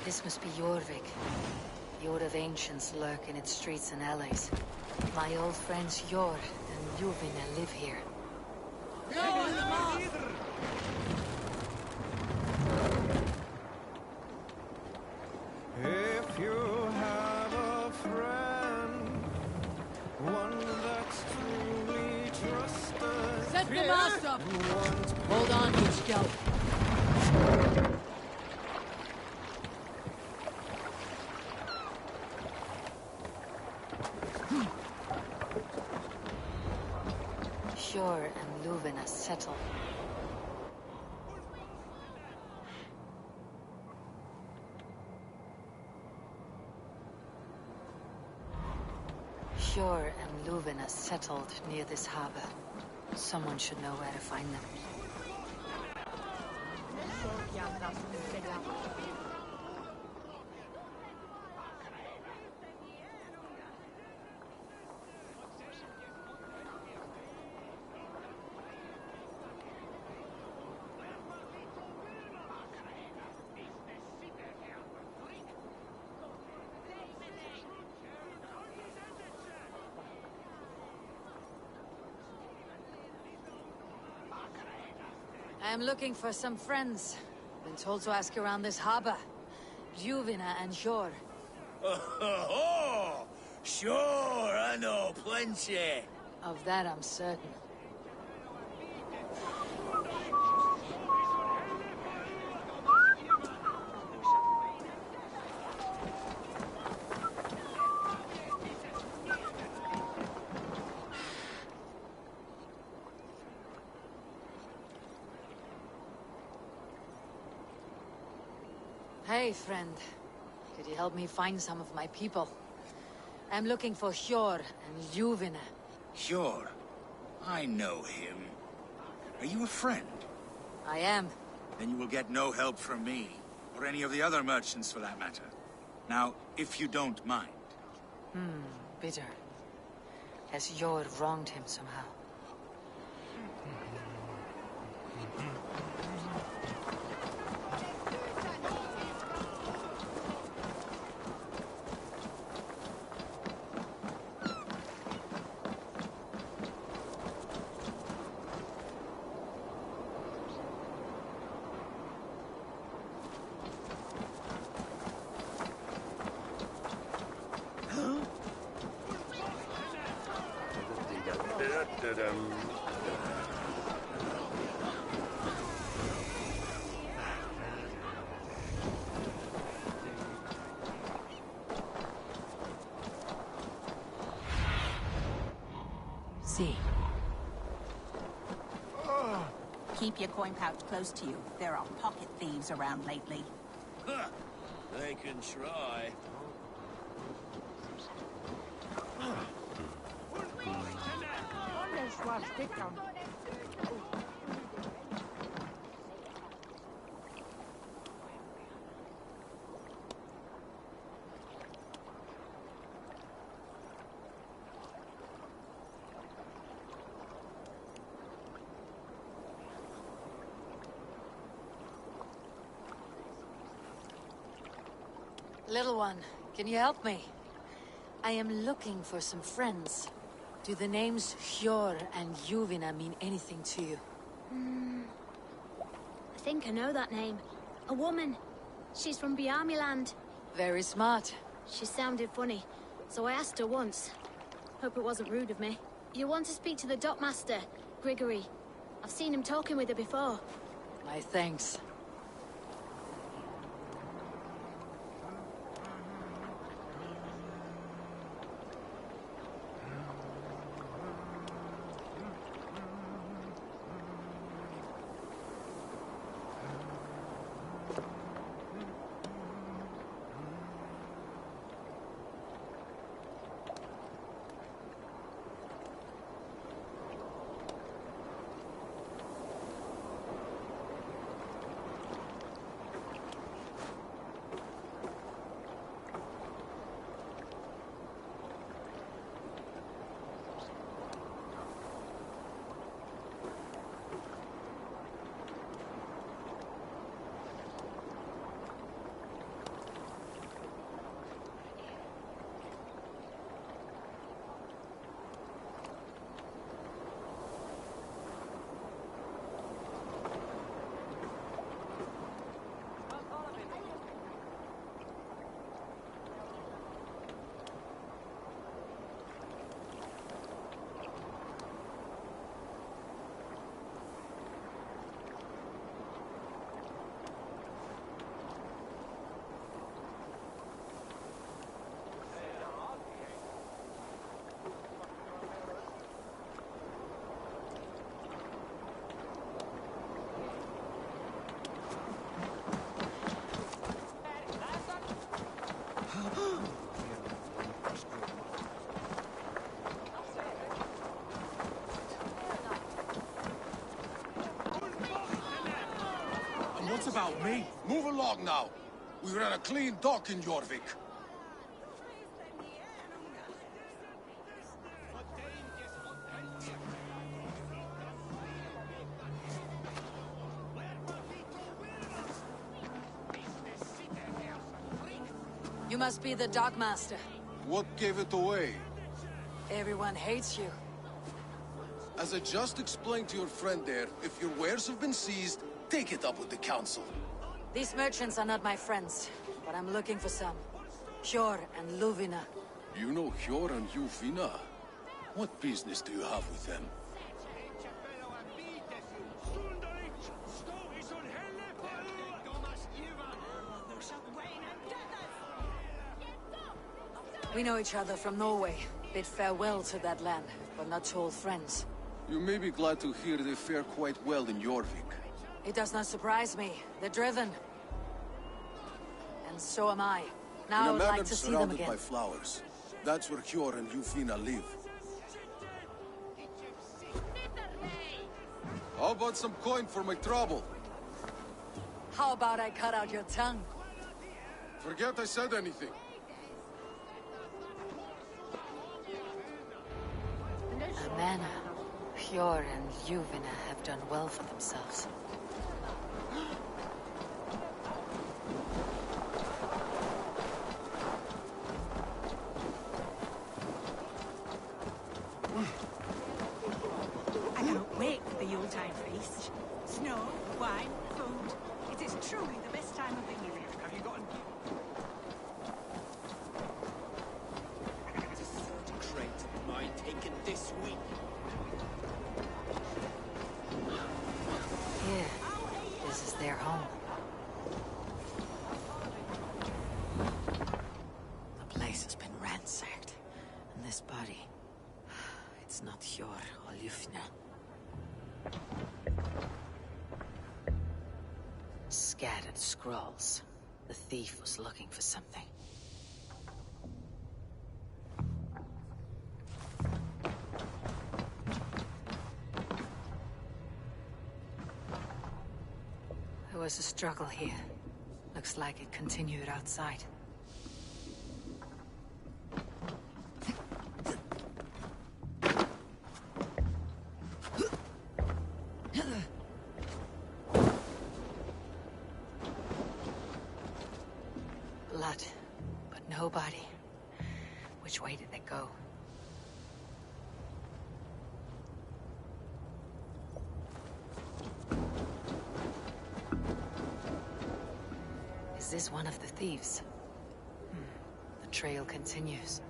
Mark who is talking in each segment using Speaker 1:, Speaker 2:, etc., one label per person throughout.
Speaker 1: This must be Jorvik. The Order of Ancients lurk in its streets and alleys. My old friends Jor and Juvina live here.
Speaker 2: If you have a friend, one that's truly trusted.
Speaker 3: Set the mast up! Hold on, you scout.
Speaker 1: Jor and Luvina settle. Jor and Luvina settled near this harbor. Someone should know where to find them. I am looking for some friends. Been told to ask around this harbor. Juvina and Jor.
Speaker 4: Oh, sure, I know plenty.
Speaker 1: Of that I'm certain. Hey, friend. Could you help me find some of my people? I'm looking for Jor and Juvina.
Speaker 4: Sure, I know him. Are you a friend?
Speaker 1: I am.
Speaker 4: Then you will get no help from me, or any of the other merchants for that matter. Now, if you don't mind.
Speaker 1: Bitter. Has Jor wronged him somehow?
Speaker 3: See.
Speaker 5: Keep your coin pouch close to you. There are pocket thieves around lately.
Speaker 4: Huh. They can try.
Speaker 1: Little one, can you help me? I am looking for some friends. Do the names Jor and Juvina mean anything to you?
Speaker 6: I think I know that name. A woman. She's from Biamiland.
Speaker 1: Very smart.
Speaker 6: She sounded funny, so I asked her once. Hope it wasn't rude of me. You want to speak to the dockmaster, Grigory. I've seen him talking with her before.
Speaker 1: My thanks.
Speaker 4: about me?
Speaker 7: Move along now. We ran a clean dock in Jorvik.
Speaker 1: You must be the dockmaster.
Speaker 7: What gave it away?
Speaker 1: Everyone hates you.
Speaker 7: As I just explained to your friend there, if your wares have been seized, take it up with the council.
Speaker 1: These merchants are not my friends, but I'm looking for some. Hjor and Luvina.
Speaker 7: You know Hjor and Yuvina? What business do you have with them?
Speaker 1: We know each other from Norway. Bid farewell to that land, but not to old friends.
Speaker 7: You may be glad to hear they fare quite well in Jorvik.
Speaker 1: It does not surprise me. They're driven. And so am I. Now I would like to see them again.
Speaker 7: By flowers. That's where Hjor and Yuvina live. How about some coin for my trouble?
Speaker 1: How about I cut out your tongue?
Speaker 7: Forget I said anything.
Speaker 1: Amana, Hjor and Yuvina have done well for themselves.
Speaker 5: I can't wait for the Yuletide feast. Snow, wine, food. It is truly the best time of the year.
Speaker 2: Have you gotten... It's a certain crate of mine taken this week.
Speaker 1: Here, this is their home. The place has been ransacked, and this body, it's not Hjor or Yuvina. Scattered scrolls. The thief was looking for something. There was a struggle here. Looks like it continued outside. Blood, but no body. Which way did they go? Is this one of the thieves? The trail continues.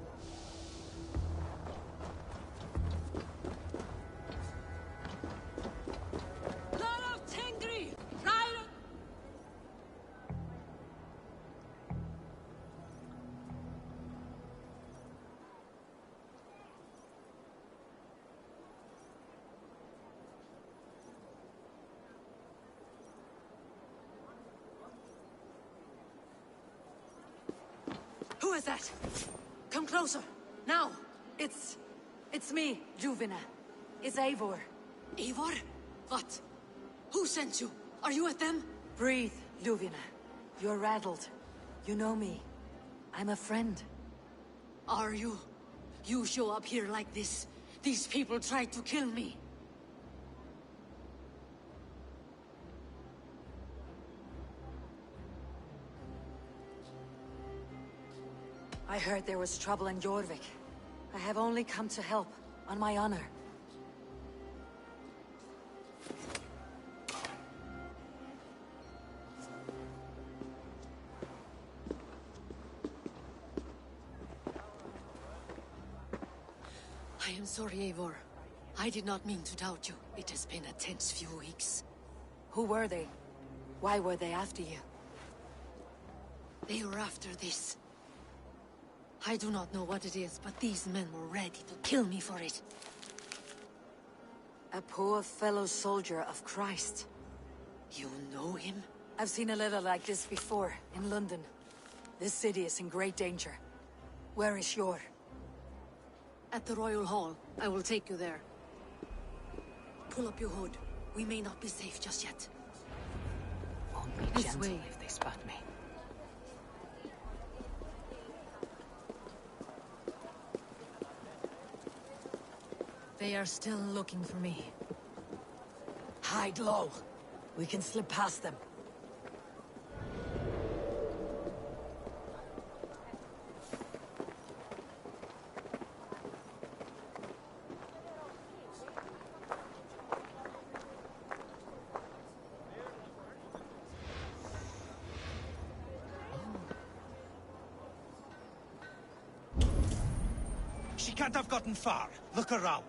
Speaker 1: Who is that? Come closer. Now. It's me, Juvina. It's Eivor.
Speaker 3: Eivor? What? Who sent you? Are you with them?
Speaker 1: Breathe, Juvina. You're rattled. You know me. I'm a friend.
Speaker 3: Are you? You show up here like this. These people tried to kill me.
Speaker 1: I heard there was trouble in Jorvik. I have only come to help, on my honor.
Speaker 3: I am sorry, Eivor. I did not mean to doubt you. It has been a tense few weeks.
Speaker 1: Who were they? Why were they after you?
Speaker 3: They were after this. I do not know what it is, but these men were ready to kill me for it.
Speaker 1: A poor fellow soldier of Christ.
Speaker 3: You know him?
Speaker 1: I've seen a letter like this before, in London. This city is in great danger. Where is Hjor?
Speaker 3: At the Royal Hall. I will take you there. Pull up your hood. We may not be safe just yet.
Speaker 1: Won't Be
Speaker 3: This
Speaker 1: gentle
Speaker 3: way.
Speaker 1: if they spot me.
Speaker 3: They are still looking for me.
Speaker 1: Hide low. We can slip past them.
Speaker 2: She can't have gotten far. Look around.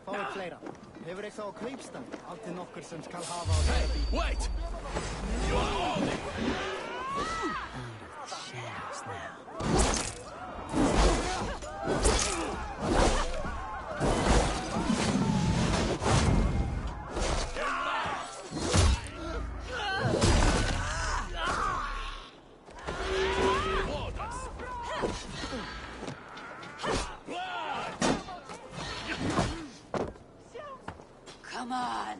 Speaker 8: Fáið fleira. Hefur eitthvað á kaupstað af til nokkur sem skal hafa á þetta bíl.
Speaker 2: Wait! You are all
Speaker 1: Shadows now. Come on!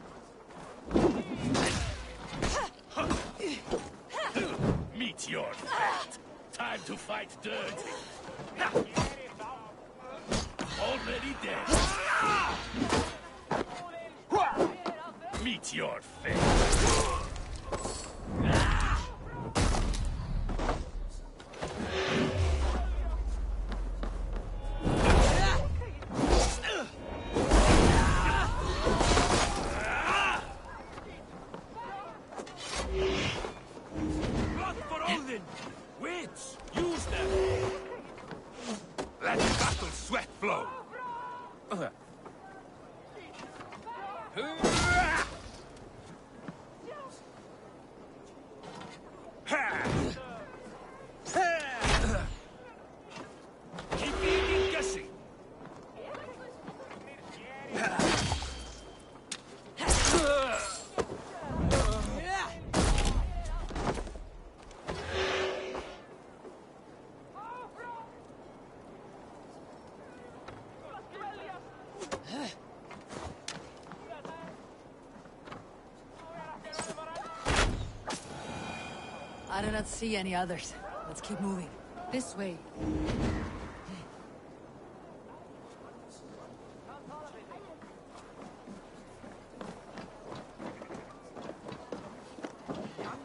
Speaker 2: Meet your fate. Time to fight dirty. Already dead. Meet your fate. Blood for Odin! Winds! Use them! Let battle sweat flow! Keep eating guessing!
Speaker 1: I do not see any others. Let's keep moving.
Speaker 3: This way.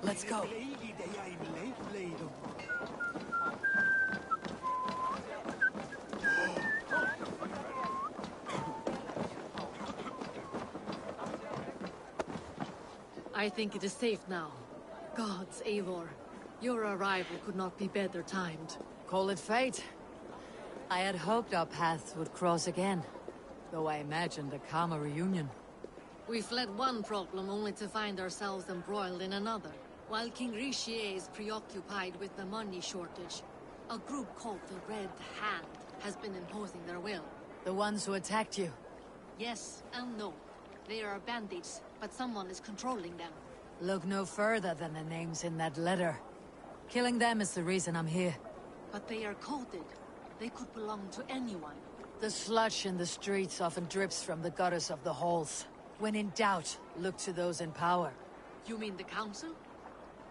Speaker 1: Let's go.
Speaker 3: I think it is safe now. Gods, Eivor. Your arrival could not be better timed.
Speaker 1: Call it fate. I had hoped our paths would cross again, though I imagined a calmer reunion.
Speaker 3: We fled one problem only to find ourselves embroiled in another. While King Richier is preoccupied with the money shortage, a group called the Red Hand has been imposing their will.
Speaker 1: The ones who attacked you.
Speaker 3: Yes and no. They are bandits, but someone is controlling them.
Speaker 1: Look no further than the names in that letter. Killing them is the reason I'm here.
Speaker 3: But they are coded. They could belong to anyone.
Speaker 1: The sludge in the streets often drips from the gutters of the halls. When in doubt, look to those in power.
Speaker 3: You mean the council?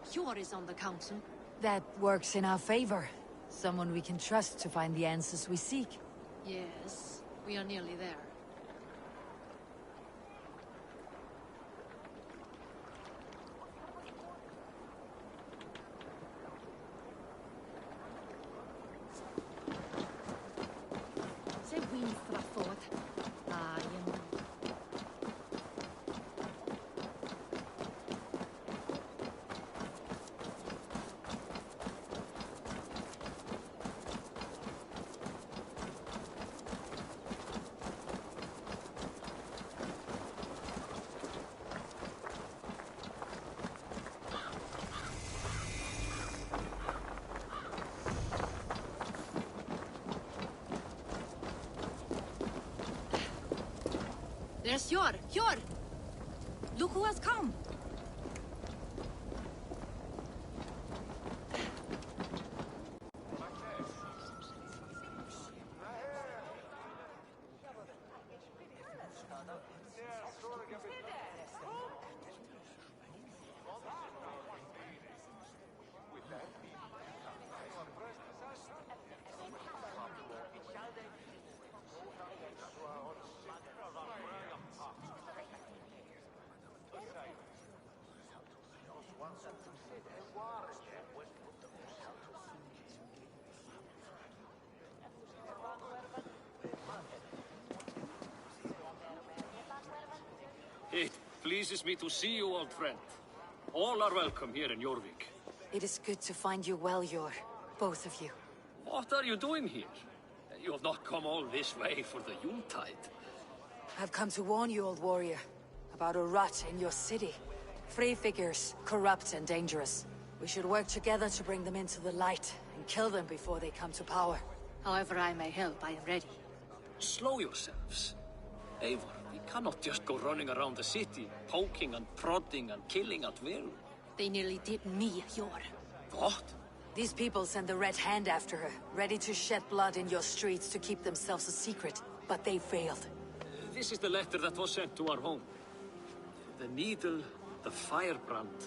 Speaker 3: Hjor is on the council.
Speaker 1: That works in our favor. Someone we can trust to find the answers we seek.
Speaker 3: Yes, we are nearly there. There's Hjor! Hjor! Look who has come!
Speaker 9: pleases me to see you, old friend. All are welcome here in Jorvik.
Speaker 1: It is good to find you well, Yor. Both of you.
Speaker 9: What are you doing here? You have not come all this way for the Yuletide.
Speaker 1: I've come to warn you, old warrior, about a rot in your city. Free figures, corrupt and dangerous. We should work together to bring them into the light and kill them before they come to power.
Speaker 3: However I may help, I am ready.
Speaker 9: Slow yourselves. Eivor, we cannot just go running around the city, poking and prodding and killing at will.
Speaker 3: They nearly did me, Yor.
Speaker 9: What?
Speaker 1: These people send the Red Hand after her, ready to shed blood in your streets to keep themselves a secret. But they failed.
Speaker 9: This is the letter that was sent to our home. The needle, the firebrand,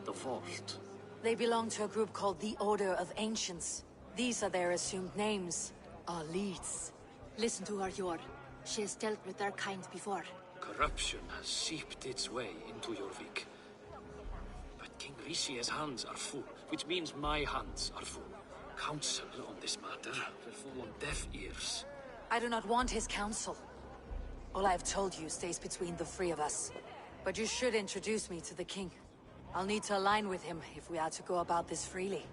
Speaker 9: the vault.
Speaker 1: They belong to a group called the Order of Ancients. These are their assumed names, our leads.
Speaker 3: Listen to her, Yor. She has dealt with their kind before.
Speaker 9: Corruption has seeped its way into Jorvik. But King Rishi's hands are full, which means my hands are full. Counsel on this matter will fall on deaf ears.
Speaker 1: I do not want his counsel. All I have told you stays between the three of us. But you should introduce me to the king. I'll need to align with him if we are to go about this freely.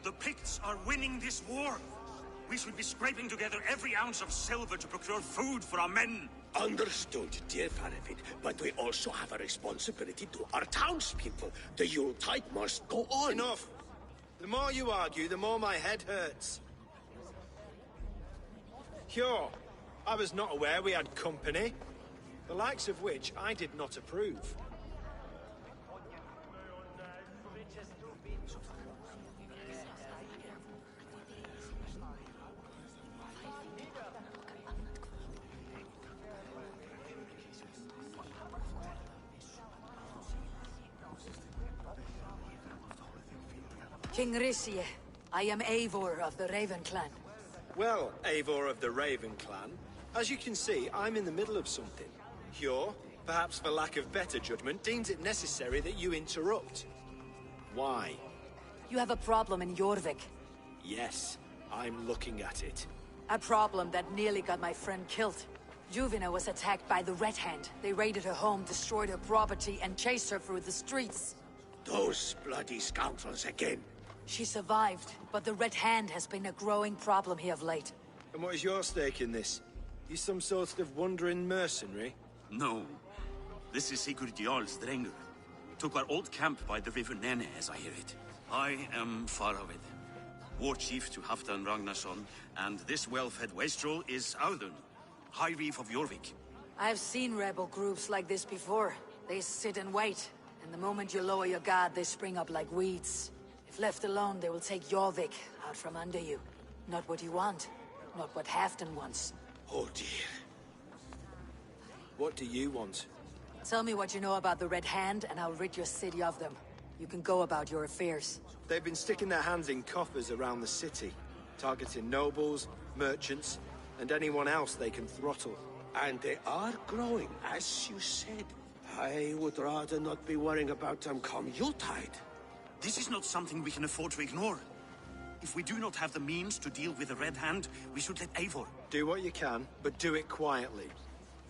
Speaker 2: The Picts are winning this war. We should be scraping together every ounce of silver to procure food for our men.
Speaker 10: Understood, dear Faravid, but we also have a responsibility to our townspeople. The Yuletide must go on.
Speaker 8: Enough! The more you argue, the more my head hurts. Cure, I was not aware we had company, the likes of which I did not approve.
Speaker 1: King Risie, I am Eivor of the Raven clan.
Speaker 8: Well, Eivor of the Raven clan, as you can see, I'm in the middle of something. Cure, perhaps for lack of better judgment, deems it necessary that you interrupt. Why?
Speaker 1: You have a problem in Jorvik.
Speaker 8: Yes, I'm looking at it.
Speaker 1: A problem that nearly got my friend killed. Juvina was attacked by the Red Hand. They raided her home, destroyed her property, and chased her through the streets.
Speaker 10: Those bloody scoundrels again.
Speaker 1: She survived, but the Red Hand has been a growing problem here of late.
Speaker 8: And what is your stake in this? You some sort of wandering mercenary?
Speaker 2: No. This is Sigurd Jarl's Drenger. Took our old camp by the river Nene, as I hear it. I am Faravid, war chief to Halfdan Ragnarsson, and this well-fed wastrel is Audun, High Reef of Jorvik.
Speaker 1: I've seen rebel groups like this before. They sit and wait, and the moment you lower your guard, they spring up like weeds. If left alone, they will take Jorvik out from under you. Not what you want, not what Halfdan wants.
Speaker 10: Oh dear.
Speaker 8: What do you want?
Speaker 1: Tell me what you know about the Red Hand, and I'll rid your city of them. You can go about your affairs.
Speaker 8: They've been sticking their hands in coffers around the city, targeting nobles, merchants, and anyone else they can throttle.
Speaker 10: And they are growing, as you said. I would rather not be worrying about them come Yuletide.
Speaker 2: This is not something we can afford to ignore. If we do not have the means to deal with the Red Hand, we should let Eivor.
Speaker 8: Do what you can, but do it quietly.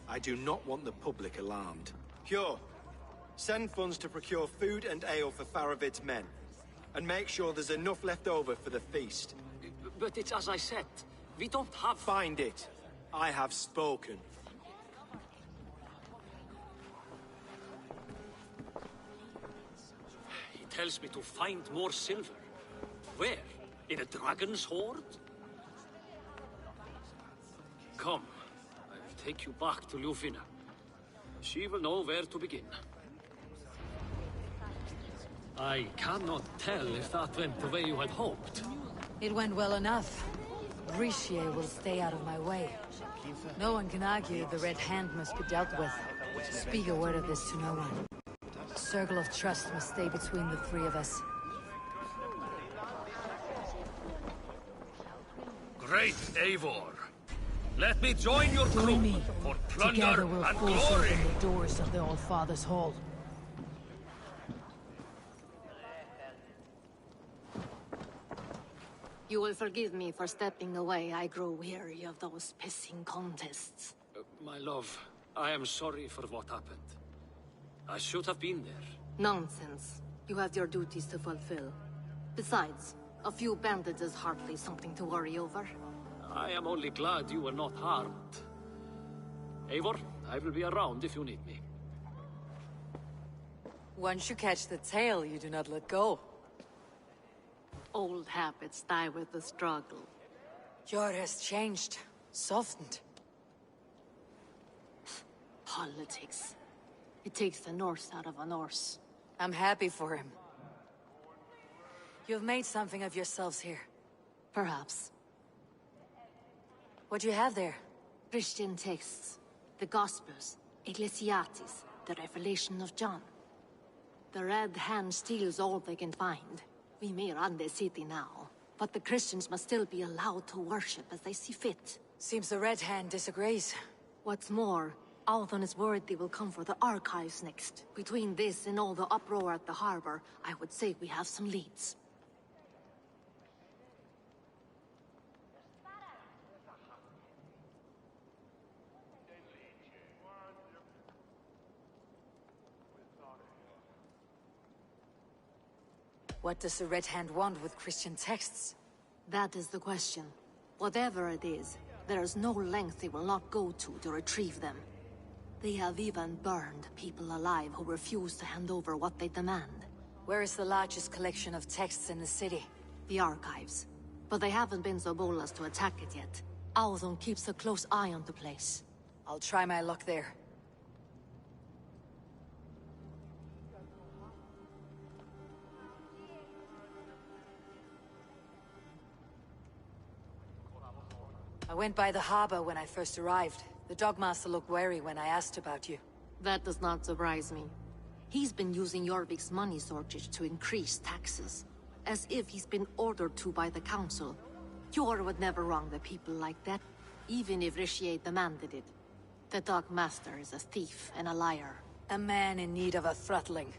Speaker 8: I do not want the public alarmed. Cure, send funds to procure food and ale for Faravid's men. And make sure there's enough left over for the feast.
Speaker 9: But it's as I said, we don't have...
Speaker 8: Find it. I have spoken.
Speaker 9: He tells me to find more silver. Where? In a dragon's hoard? Come, I'll take you back to Ljufina. She will know where to begin. I cannot tell if that went the way you had hoped.
Speaker 1: It went well enough. Risie will stay out of my way. No one can argue the Red Hand must be dealt with. Speak a word of this to no one. A circle of trust must stay between the three of us.
Speaker 9: Great Eivor. Let me join your crew
Speaker 1: Join me.
Speaker 9: for plunder
Speaker 1: Together we'll
Speaker 9: and
Speaker 1: force
Speaker 9: glory.
Speaker 1: open the doors of the All-Father's Hall.
Speaker 3: You will forgive me for stepping away. I grow weary of those pissing contests.
Speaker 9: My love, I am sorry for what happened. I should have been there.
Speaker 3: Nonsense. You have your duties to fulfill. Besides, a few bandits is hardly something to worry over.
Speaker 9: I am only glad you were not harmed. Eivor, I will be around if you need me.
Speaker 1: Once you catch the tail, you do not let go.
Speaker 3: Old habits die with the struggle.
Speaker 1: Jor has changed, softened.
Speaker 3: Politics. It takes the Norse out of a Norse.
Speaker 1: I'm happy for him. You've made something of yourselves here.
Speaker 3: Perhaps.
Speaker 1: What do you have there?
Speaker 3: Christian texts. The Gospels. Ecclesiastes. The Revelation of John. The Red Hand steals all they can find. We may run the city now, but the Christians must still be allowed to worship as they see fit.
Speaker 1: Seems the Red Hand disagrees.
Speaker 3: What's more, Althon is worried they will come for the archives next. Between this and all the uproar at the harbor, I would say we have some leads.
Speaker 1: What does the Red Hand want with Christian texts?
Speaker 3: That is the question. Whatever it is, there is no length they will not go to retrieve them. They have even burned people alive who refuse to hand over what they demand.
Speaker 1: Where is the largest collection of texts in the city?
Speaker 3: The archives. But they haven't been so bold as to attack it yet. Althon keeps a close eye on the place.
Speaker 1: I'll try my luck there. I went by the harbor when I first arrived. The Dogmaster looked wary when I asked about you.
Speaker 3: That does not surprise me. He's been using Jorvik's money shortage to increase taxes. As if he's been ordered to by the council. Jor would never wrong the people like that, even if Richier demanded it. The Dogmaster is a thief and a liar.
Speaker 1: A man in need of a throttling.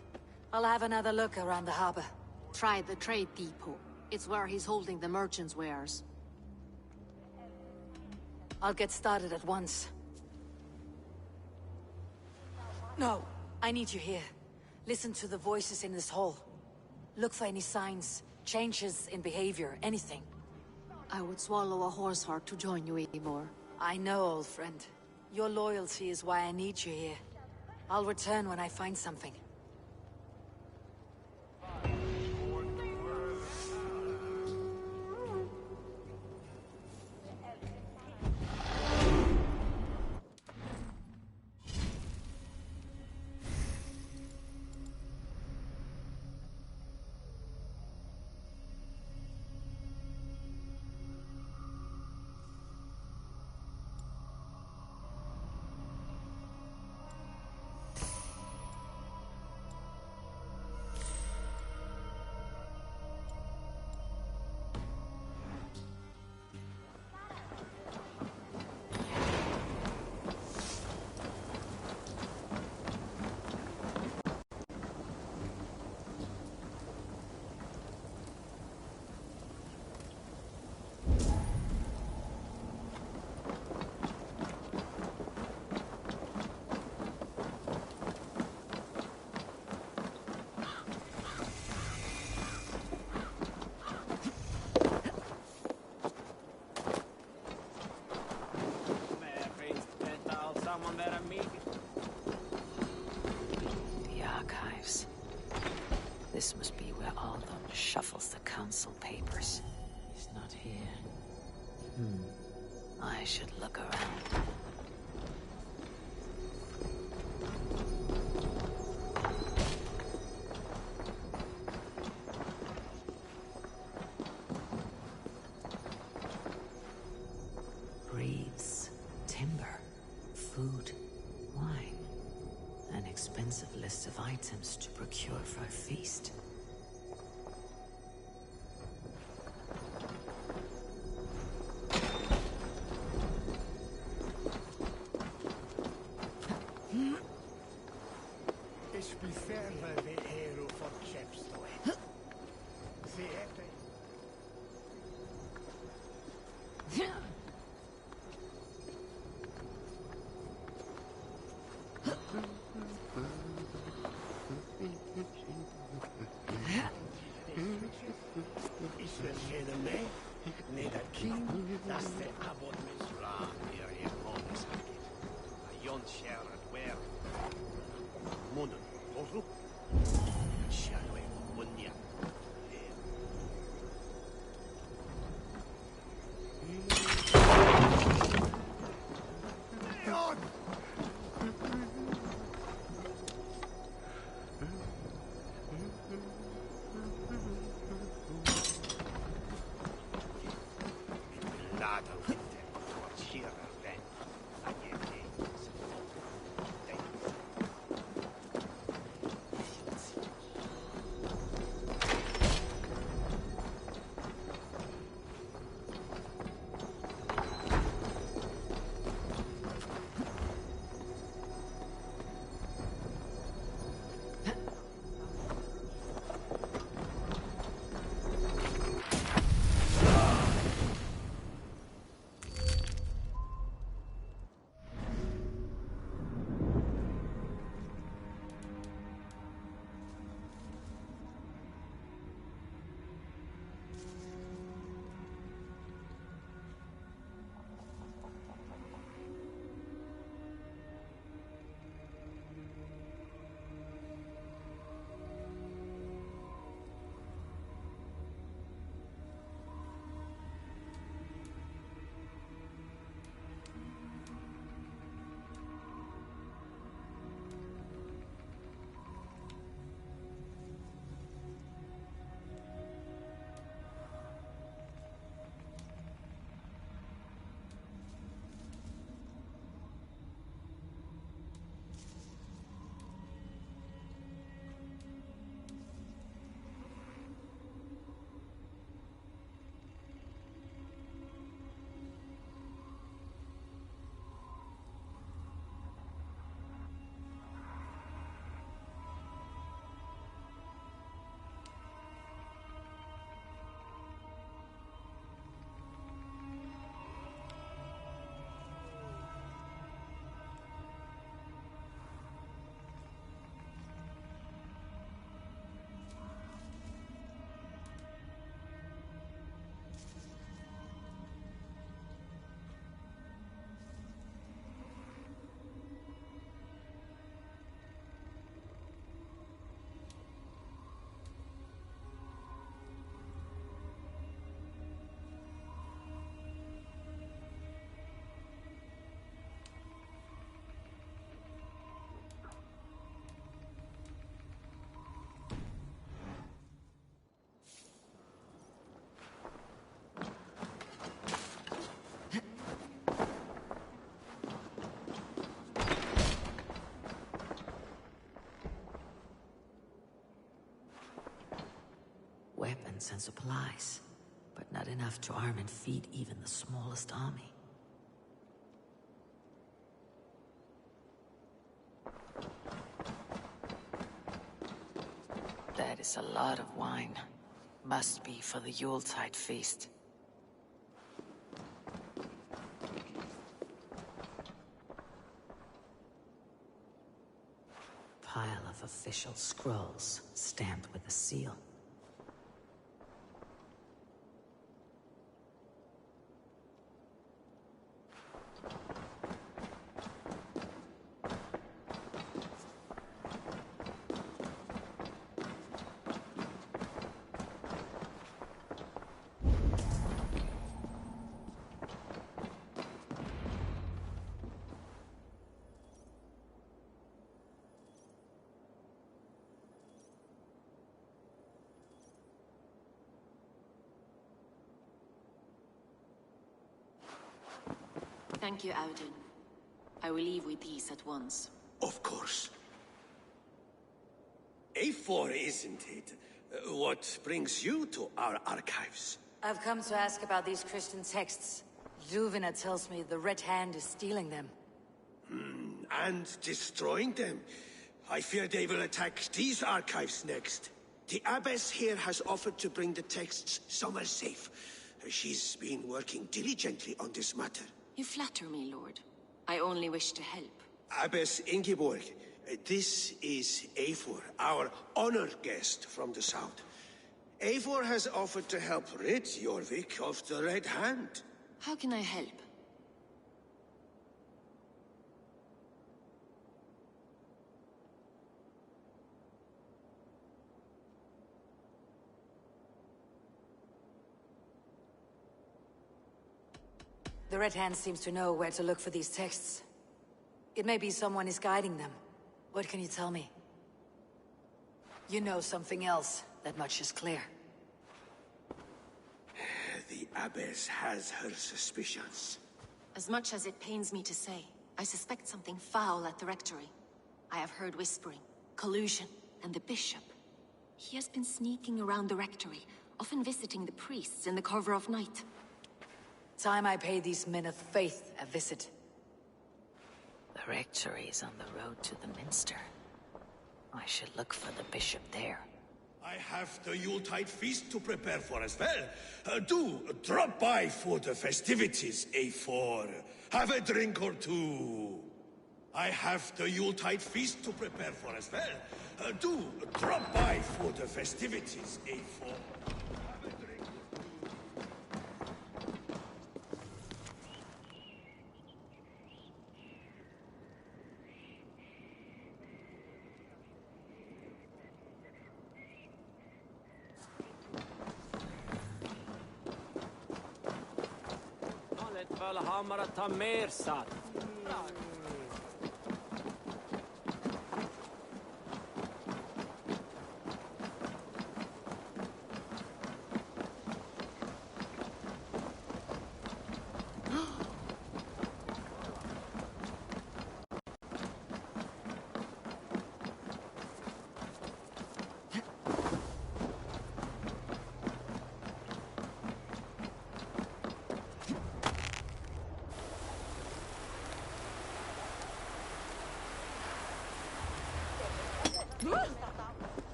Speaker 1: I'll have another look around the harbor.
Speaker 3: Try the trade depot. It's where he's holding the merchants' wares.
Speaker 1: I'll get started at once. No, I need you here. Listen to the voices in this hall. Look for any signs, changes in behavior, anything.
Speaker 3: I would swallow a horse heart to join you, Eivor.
Speaker 1: I know, old friend. Your loyalty is why I need you here. I'll return when I find something. The archives. This must be where Althon shuffles the council papers. He's not here. I should look around. Breeds, timber, food, wine. An expensive list of items to procure for a feast. weapons and supplies, but not enough to arm and feed even the smallest army. That is a lot of wine. Must be for the Yuletide feast. Pile of official scrolls, stamped with a seal.
Speaker 11: Thank you, Audun. I will leave with these at once.
Speaker 10: Of course. A4, isn't it? What brings you to our archives?
Speaker 1: I've come to ask about these Christian texts. Zuvina tells me the Red Hand is stealing them.
Speaker 10: And destroying them. I fear they will attack these archives next. The abbess here has offered to bring the texts somewhere safe. She's been working diligently on this matter.
Speaker 11: You flatter me, Lord. I only wish to help.
Speaker 10: Abbess Ingeborg, this is Eivor, our honored guest from the south. Eivor has offered to help rid Jorvik of the Red Hand.
Speaker 11: How can I help?
Speaker 1: The Red Hand seems to know where to look for these texts. It may be someone is guiding them. What can you tell me? You know something else. That much is clear.
Speaker 10: The abbess has her suspicions.
Speaker 11: As much as it pains me to say, I suspect something foul at the rectory. I have heard whispering, collusion, and the bishop. He has been sneaking around the rectory, often visiting the priests in the cover of night.
Speaker 1: Time I pay these men of faith a visit. The rectory is on the road to the minster. I should look for the bishop there.
Speaker 10: I have the Yuletide feast to prepare for as well. Do drop by for the festivities, A4. Have a drink or two. I have the Yuletide feast to prepare for as well. Do drop by for the festivities, A4. Have a drink or two.
Speaker 12: Valhalla ta mer satt.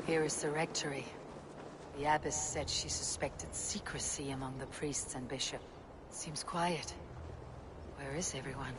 Speaker 1: Here is the rectory. The abbess said she suspected secrecy among the priests and bishop. Seems quiet. Where is everyone?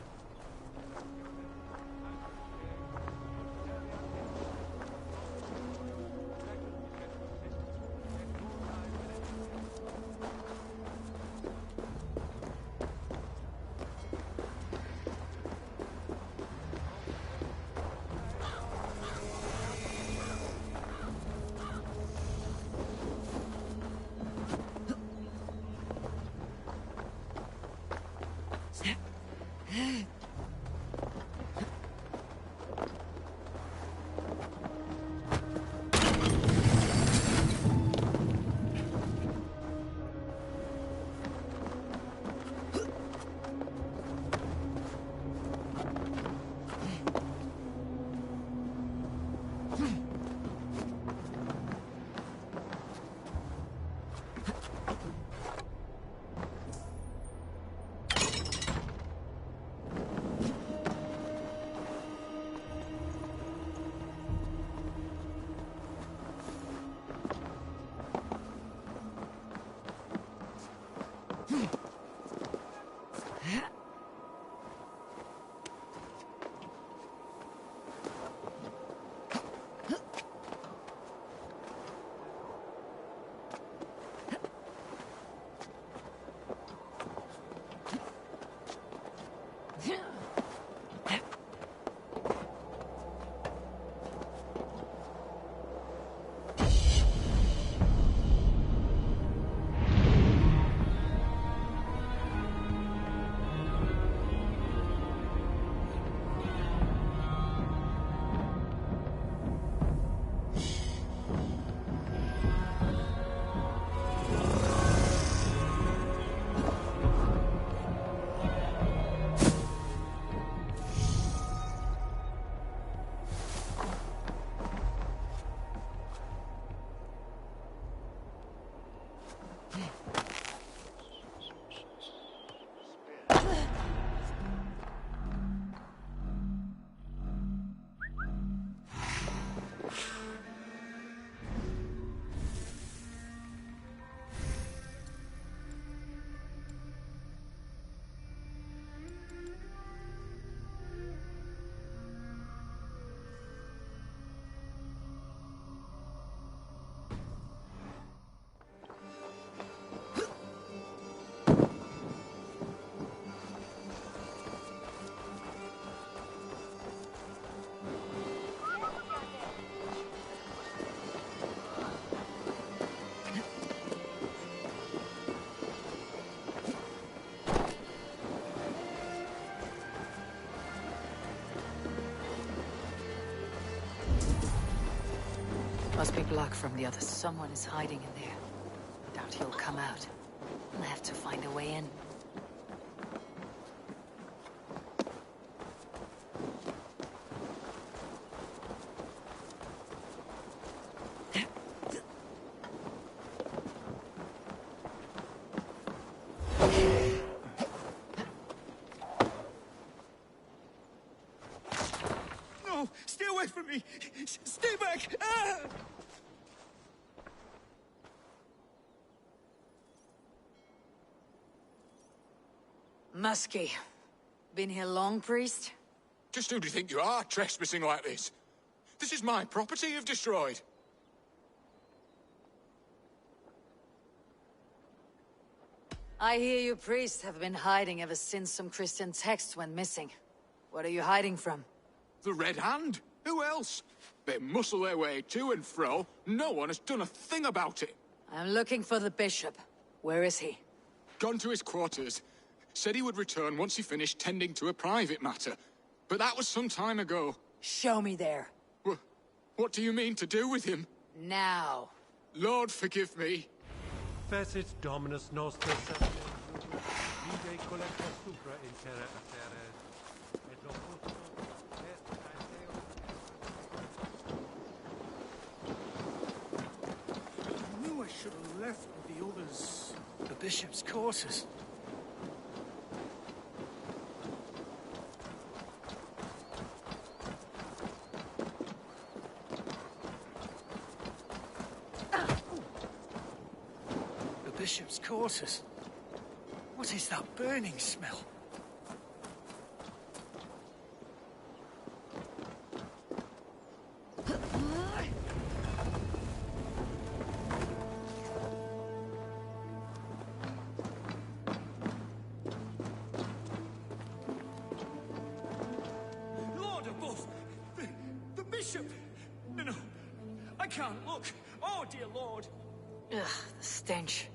Speaker 1: Big luck from the others. Someone is hiding in there. Doubt he'll come out. I'll have to find a way in.
Speaker 4: No! Stay away from me! Stay back! Ah!
Speaker 1: Muskie. Been here long, priest?
Speaker 13: Just who do you think you are, trespassing like this? This is my property you've destroyed.
Speaker 1: I hear you priests have been hiding ever since some Christian texts went missing. What are you hiding from?
Speaker 13: The Red Hand? Who else? They muscle their way to and fro. No one has done a thing about it.
Speaker 1: I'm looking for the bishop. Where is he?
Speaker 13: Gone to his quarters. Said he would return once he finished tending to a private matter. But that was some time ago.
Speaker 1: Show me there.
Speaker 13: What do you mean to do with him?
Speaker 1: Now.
Speaker 13: Lord, forgive me.
Speaker 14: Fecit Dominus Noster Vide collecta supra in terra affaire, et locutus est
Speaker 4: I knew I should have left with the others. The bishop's quarters. Bishop's quarters. What is that burning smell? Lord above! The bishop! No, I can't look. Oh, dear Lord.
Speaker 1: Ugh, the stench.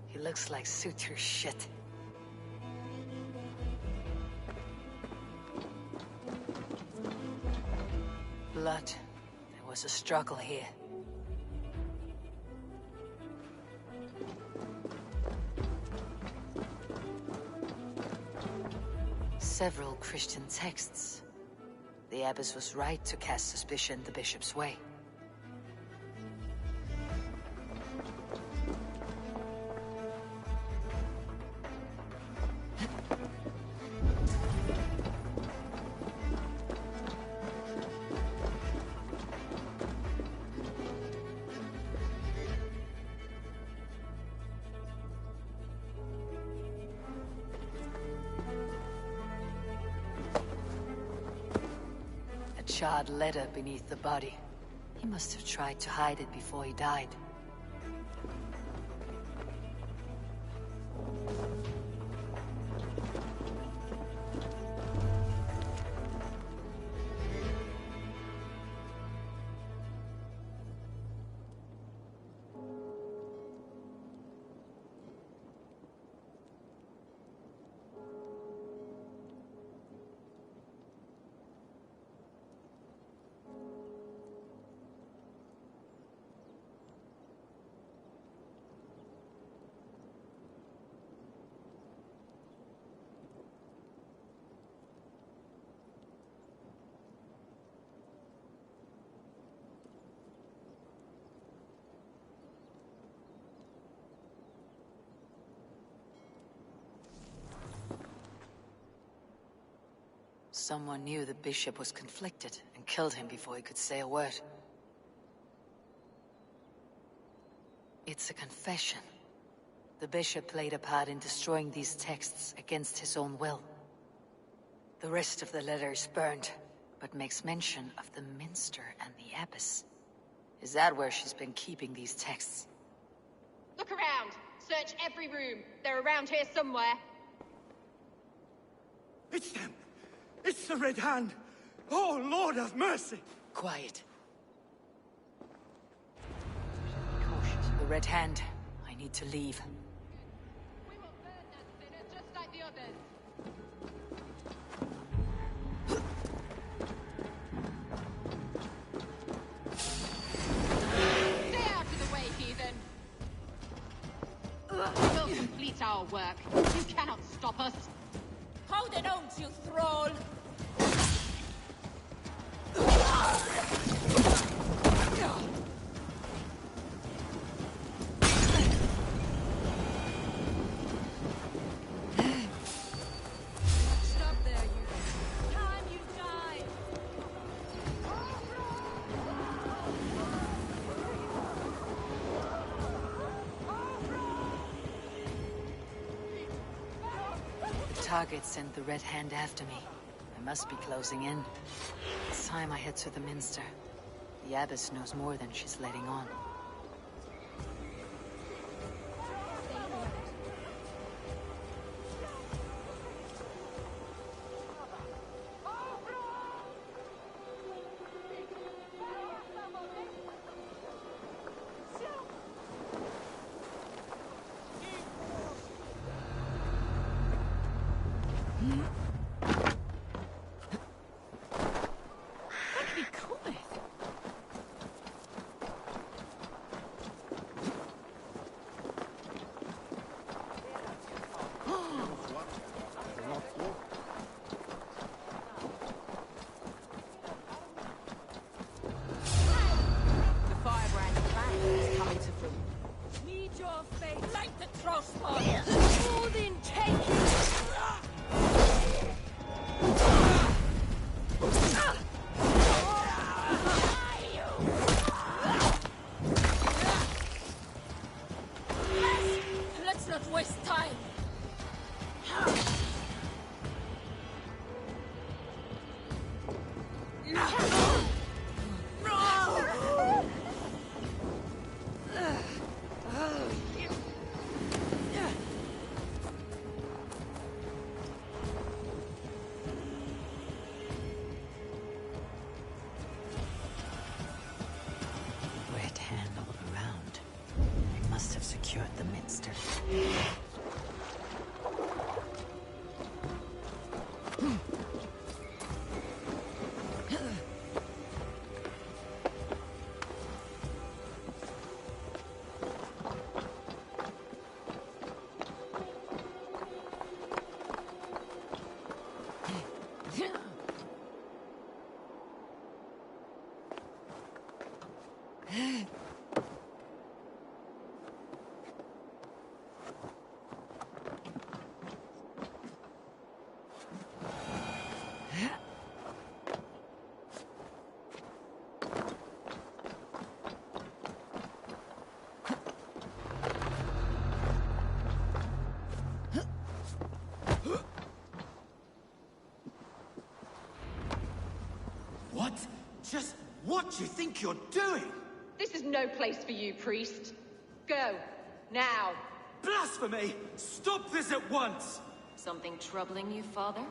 Speaker 1: He looks like suture shit. Blood. There was a struggle here. Several Christian texts. The abbess was right to cast suspicion the bishop's way. Charred letter beneath the body. He must have tried to hide it before he died. Someone knew the bishop was conflicted and killed him before he could say a word. It's a confession. The bishop played a part in destroying these texts against his own will. The rest of the letter is burned, but makes mention of the minster and the abbess. Is that where she's been keeping these texts?
Speaker 15: Look around! Search every room. They're around here somewhere.
Speaker 4: It's them! It's the Red Hand! Oh, Lord have mercy!
Speaker 1: Quiet. Cautious. The Red Hand. I need to leave.
Speaker 15: We will burn that sinner just like the others. We'll complete our work. You cannot stop us.
Speaker 5: Hold it on, you thrall!
Speaker 3: Stop there, you. Time you die.
Speaker 1: The target sent the Red Hand after me. I must be closing in. It's time I head to the Minster. The Abbess knows more than she's letting on.
Speaker 5: The firebrand clan is coming to food. Need your fate like the crossbar. More than take Let's not waste time.
Speaker 1: Red Hand all around. I must have secured the Minster.
Speaker 16: What? Just what do you think you're doing?
Speaker 15: This is no place for you, priest. Go. Now.
Speaker 16: Blasphemy! Stop this at once!
Speaker 11: Something troubling you, father?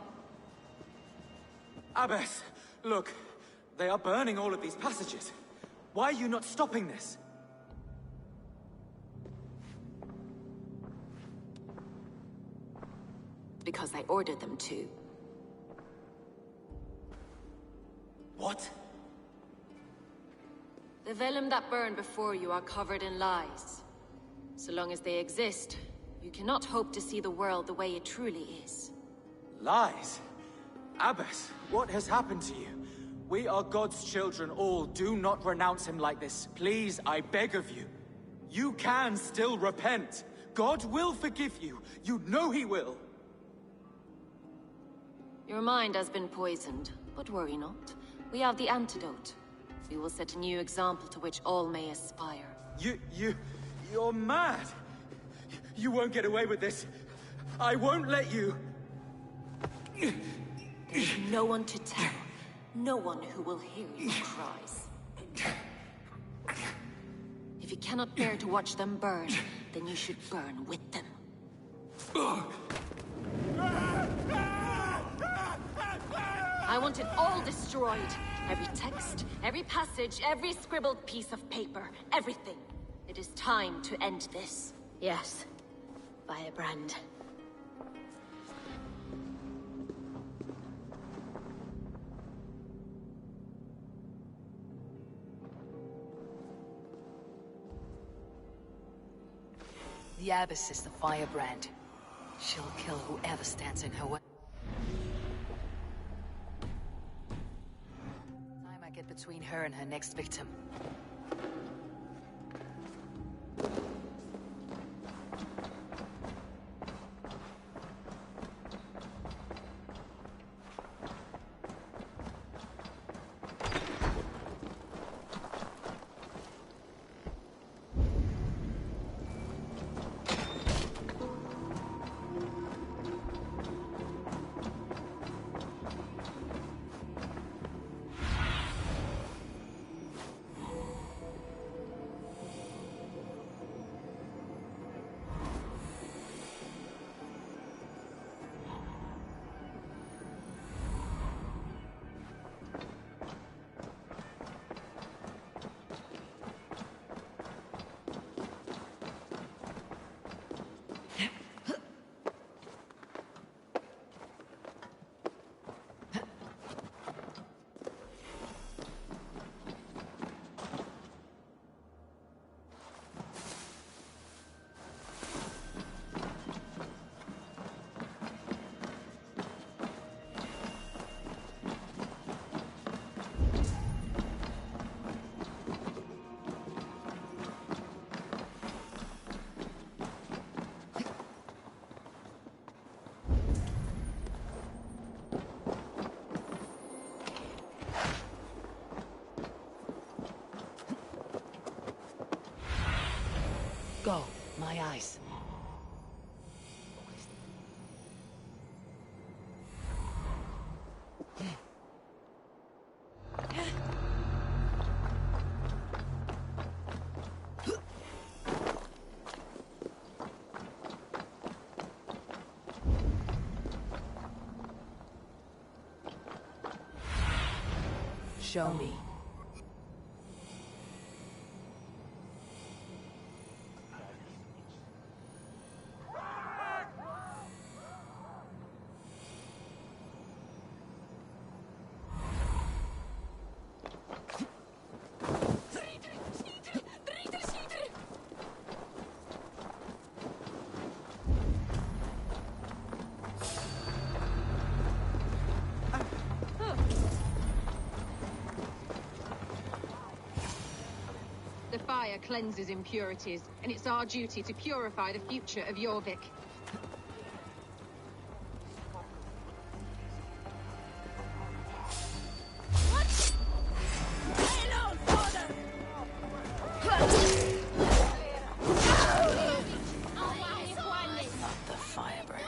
Speaker 16: Abbess, look. They are burning all of these passages. Why are you not stopping this?
Speaker 11: Because I ordered them to.
Speaker 16: What?
Speaker 11: The vellum that burn before you are covered in lies. So long as they exist, you cannot hope to see the world the way it truly is.
Speaker 16: Lies? Abbess, what has happened to you? We are God's children all. Do not renounce him like this. Please, I beg of you. You can still repent. God will forgive you. You know he will.
Speaker 11: Your mind has been poisoned, but worry not. We have the antidote. We will set a new example to which all may aspire.
Speaker 16: You're mad! You won't get away with this. I won't let you.
Speaker 11: There's no one to tell. No one who will hear your cries. If you cannot bear to watch them burn, then you should burn with them. I want it all destroyed. Every text, every passage, every scribbled piece of paper, everything. It is time to end this.
Speaker 6: Yes. Firebrand.
Speaker 1: The Abbess is the firebrand. She'll kill whoever stands in her way. Time I get between her and her next victim. Go, my eyes. Show me.
Speaker 15: The fire cleanses impurities, and it's our duty to purify the future of Jorvik.
Speaker 1: Not the firebrand.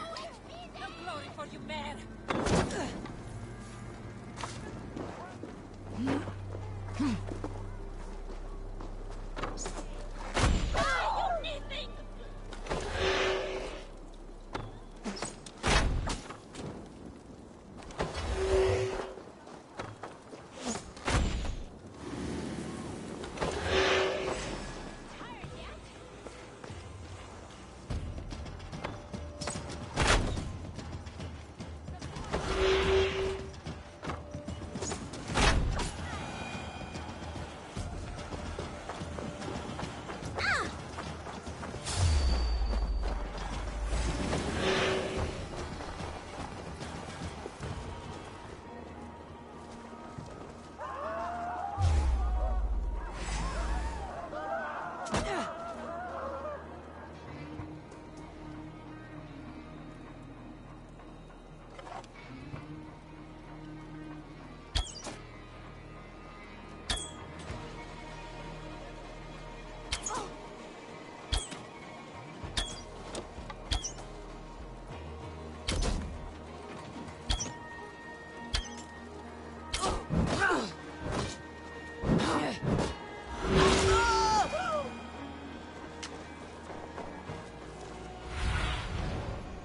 Speaker 5: No glory for you, man.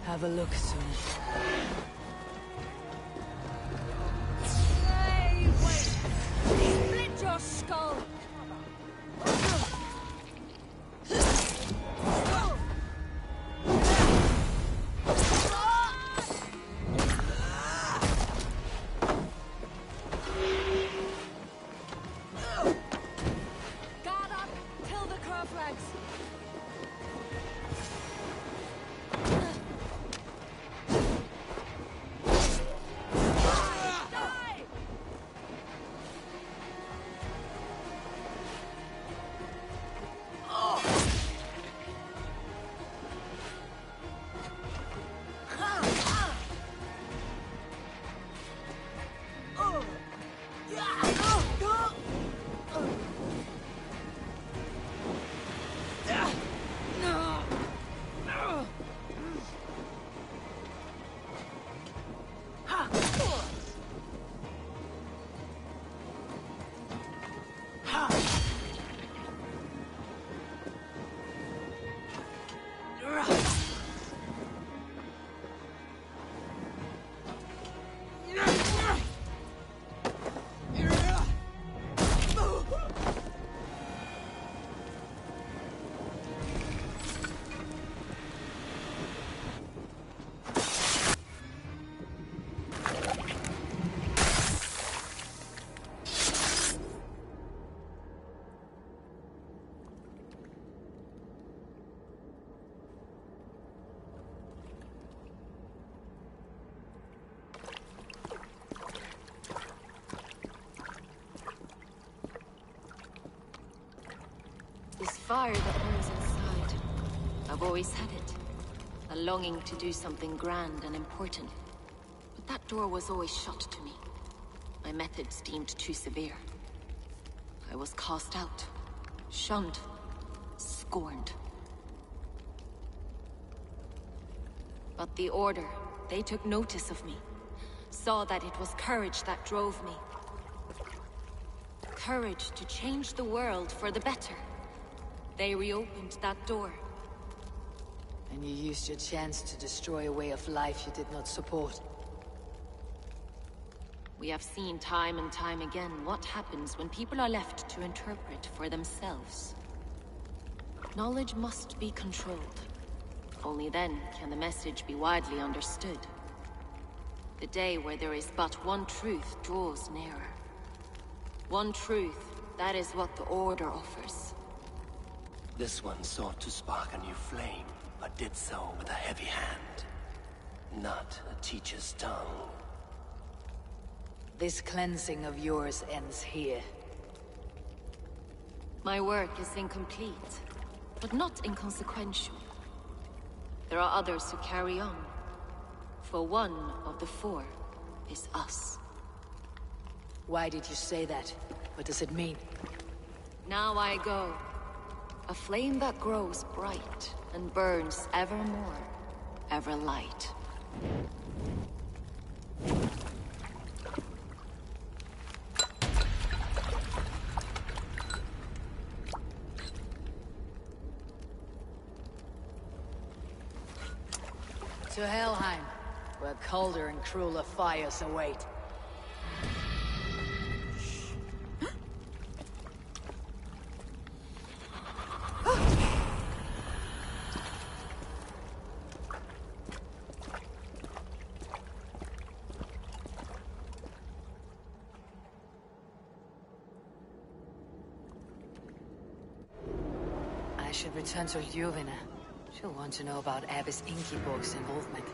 Speaker 1: Have a look soon.
Speaker 5: Hey, wait! Split your skull! Guard up! Kill the crow flags!
Speaker 11: fire that burns inside. I've always had it. A longing to do something grand and important. But that door was always shut to me. My methods deemed too severe. I was cast out, shunned, scorned. But the Order, they took notice of me. Saw that it was courage that drove me. Courage to change the world for the better. They reopened that door.
Speaker 1: And you used your chance to destroy a way of life you did not support.
Speaker 11: We have seen time and time again what happens when people are left to interpret for themselves. Knowledge must be controlled. Only then can the message be widely understood. The day where there is but one truth draws nearer. One truth, that is what the Order offers.
Speaker 17: This one sought to spark a new flame, but did so with a heavy hand. Not a teacher's tongue.
Speaker 1: This cleansing of yours ends here.
Speaker 11: My work is incomplete, but not inconsequential. There are others who carry on. For one of the four is us.
Speaker 1: Why did you say that? What does it mean?
Speaker 11: Now I go. A flame that grows bright and burns ever more, ever light.
Speaker 1: To Helheim, where colder and crueler fires await. I should return to Ljuvina. She'll want to know about Abbess Ingeborg's involvement.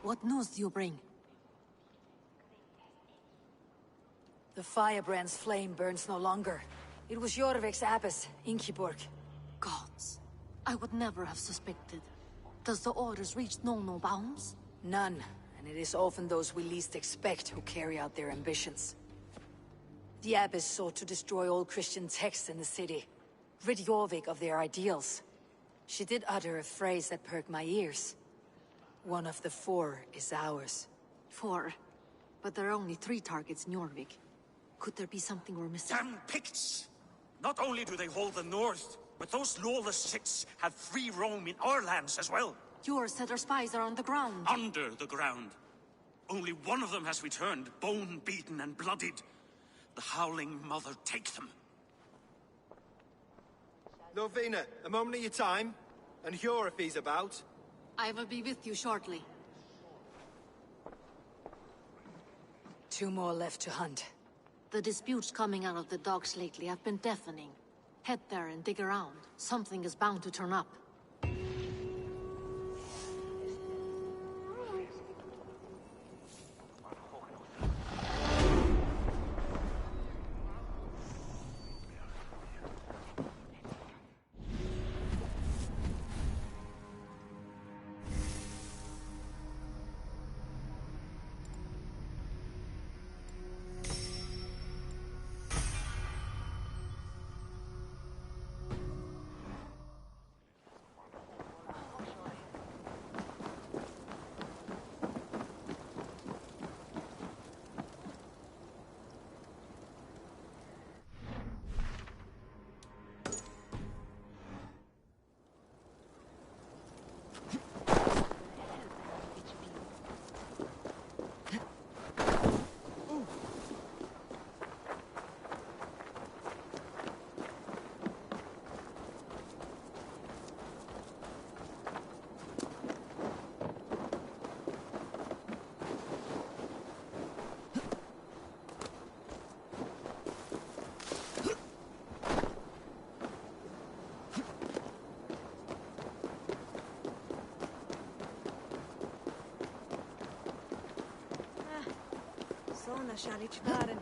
Speaker 1: What news do you bring? The firebrand's flame burns no longer. It was Jorvik's abbess, Ingeborg.
Speaker 3: Gods. I would never have suspected. Does the Order's reach know no bounds?
Speaker 1: None, and it is often those we least expect who carry out their ambitions. The abbess sought to destroy all Christian texts in the city, rid Jorvik of their ideals. She did utter a phrase that perked my ears. One of the four is ours.
Speaker 3: 4? But there are only 3 targets in Jorvik. Could there be something we're missing?
Speaker 2: Damn Picts! Not only do they hold the north, but those lawless Six have free roam in our lands as well.
Speaker 3: Yours said our spies are on the ground.
Speaker 2: Under the ground. Only one of them has returned, bone-beaten and bloodied. The Howling Mother take them.
Speaker 8: Lovina, a moment of your time. And Hjor if he's about.
Speaker 3: I will be with you shortly.
Speaker 1: 2 more left to hunt.
Speaker 3: The disputes coming out of the docks lately have been deafening. Head there and dig around. Something is bound to turn up.
Speaker 5: Såna kärleksbären.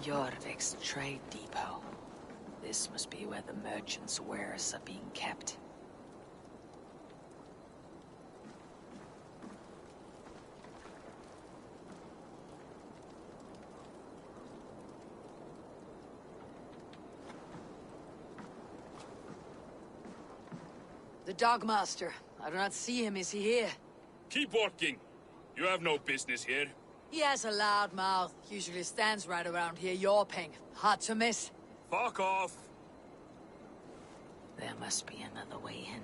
Speaker 1: Jorvik's trade depot. This must be where the merchants' wares are being kept. The Dogmaster. I do not see him. Is he here?
Speaker 18: Keep working. You have no business here.
Speaker 1: He has a loud mouth. Usually stands right around here yawping. Hard to miss.
Speaker 18: Fuck off.
Speaker 1: There must be another way in.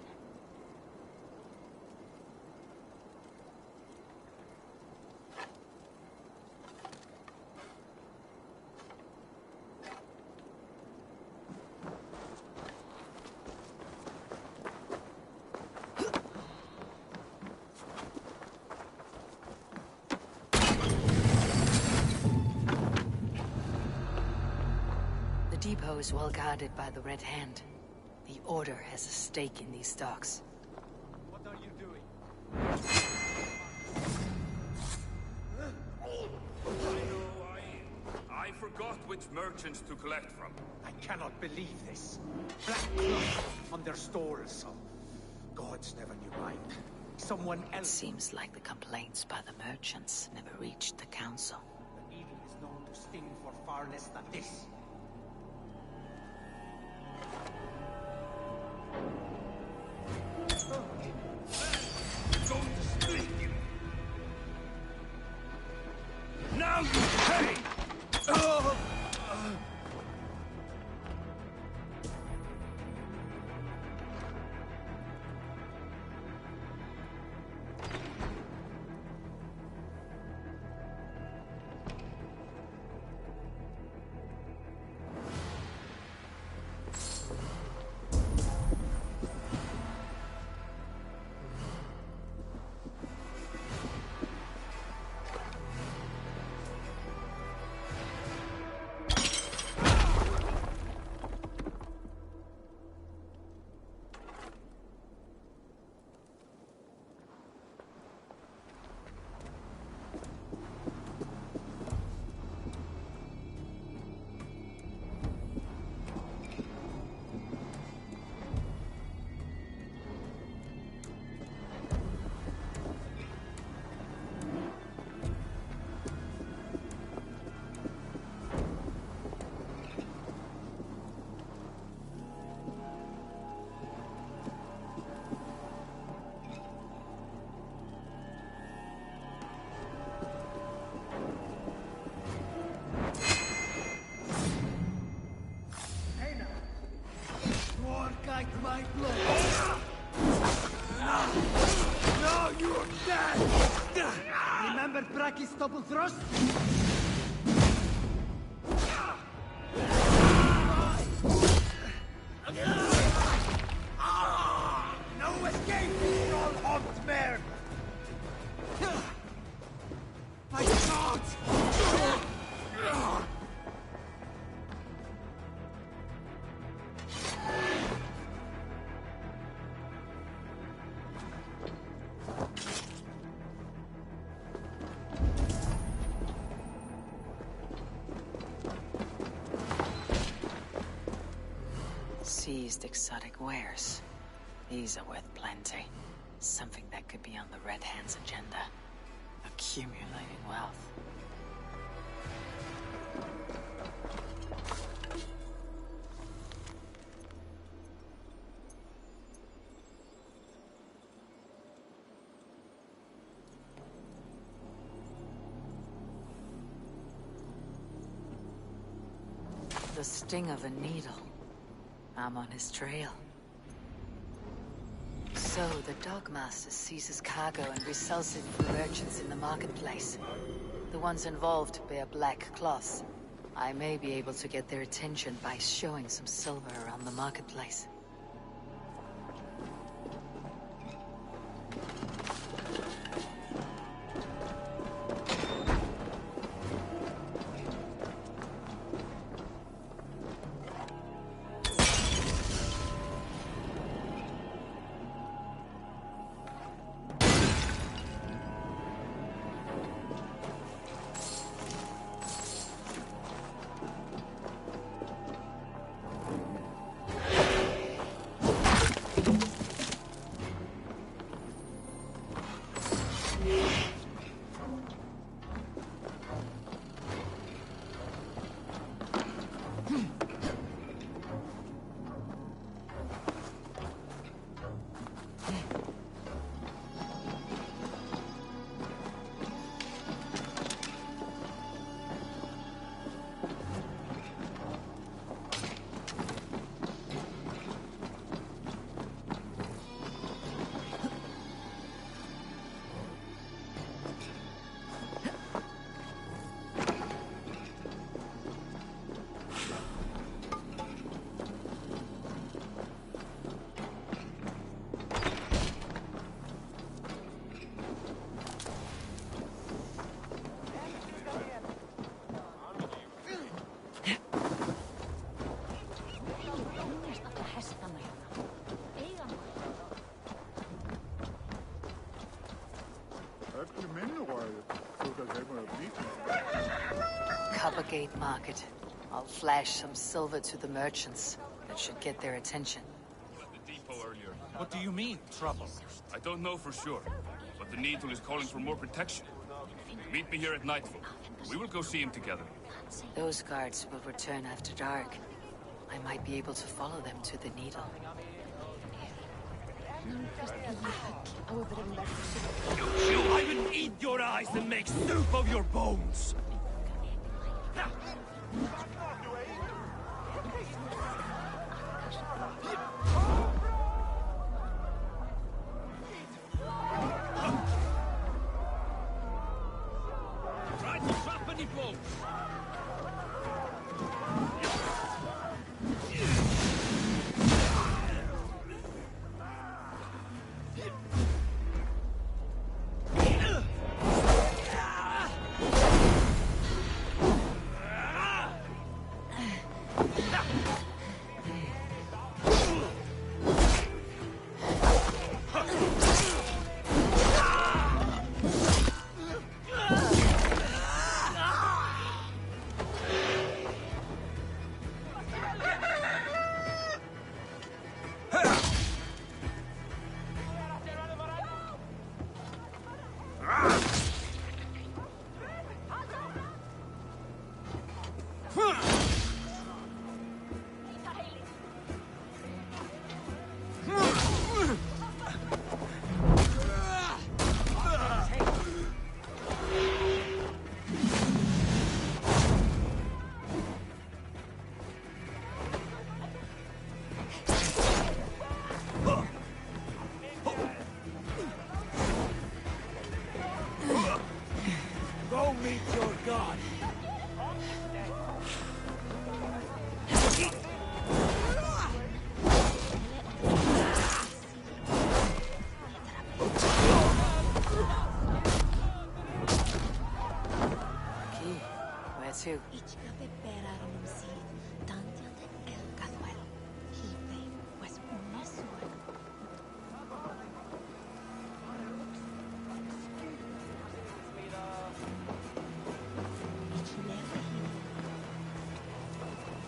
Speaker 1: The depot is well guarded by the Red Hand. The Order has a stake in these docks.
Speaker 8: What are you doing?
Speaker 18: I forgot which merchants to collect from.
Speaker 16: I cannot believe this. Black cloth on their stores. Gods never knew mine. Someone else.
Speaker 1: It seems like the complaints by the merchants never reached the council.
Speaker 16: The needle is known to sting for far less than this.
Speaker 18: Now you pay!
Speaker 19: double thrust?
Speaker 16: No escape, troll humped mare! My God!
Speaker 1: Seized exotic wares. These are worth plenty. Something that could be on the Red Hand's agenda. Accumulating wealth. The sting of a needle. I'm on his trail. So, the Dogmaster seizes cargo and resells it for merchants in the marketplace. The ones involved bear black cloths. I may be able to get their attention by showing some silver around the marketplace. Coppergate Market. I'll flash some silver to the merchants. That should get their attention.
Speaker 18: At the depot earlier.
Speaker 20: What do you mean, trouble?
Speaker 18: I don't know for sure, but the Needle is calling for more protection. Meet me here at nightfall. We will go see him together.
Speaker 1: Those guards will return after dark. I might be able to follow them to the Needle.
Speaker 20: I will eat your eyes and make soup of your bones!
Speaker 18: Try to trap any boats!
Speaker 20: meet your god.
Speaker 1: Key. Where to?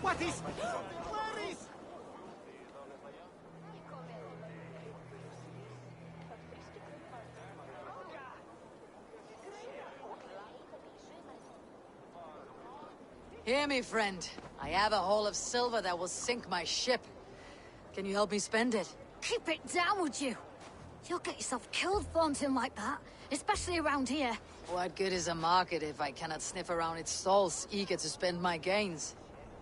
Speaker 20: What is... Where is...
Speaker 1: Hear me, friend. I have a haul of silver that will sink my ship. Can you help me spend it?
Speaker 6: Keep it down, would you? You'll get yourself killed flaunting like that, especially around here.
Speaker 1: What good is a market if I cannot sniff around its stalls, eager to spend my gains?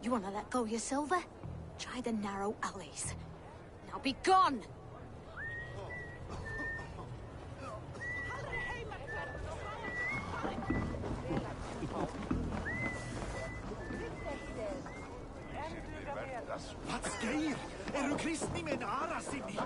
Speaker 6: You want to let go your silver? Try the narrow alleys. Now be gone!
Speaker 20: Wat skeir? Du kristni med en aras in i?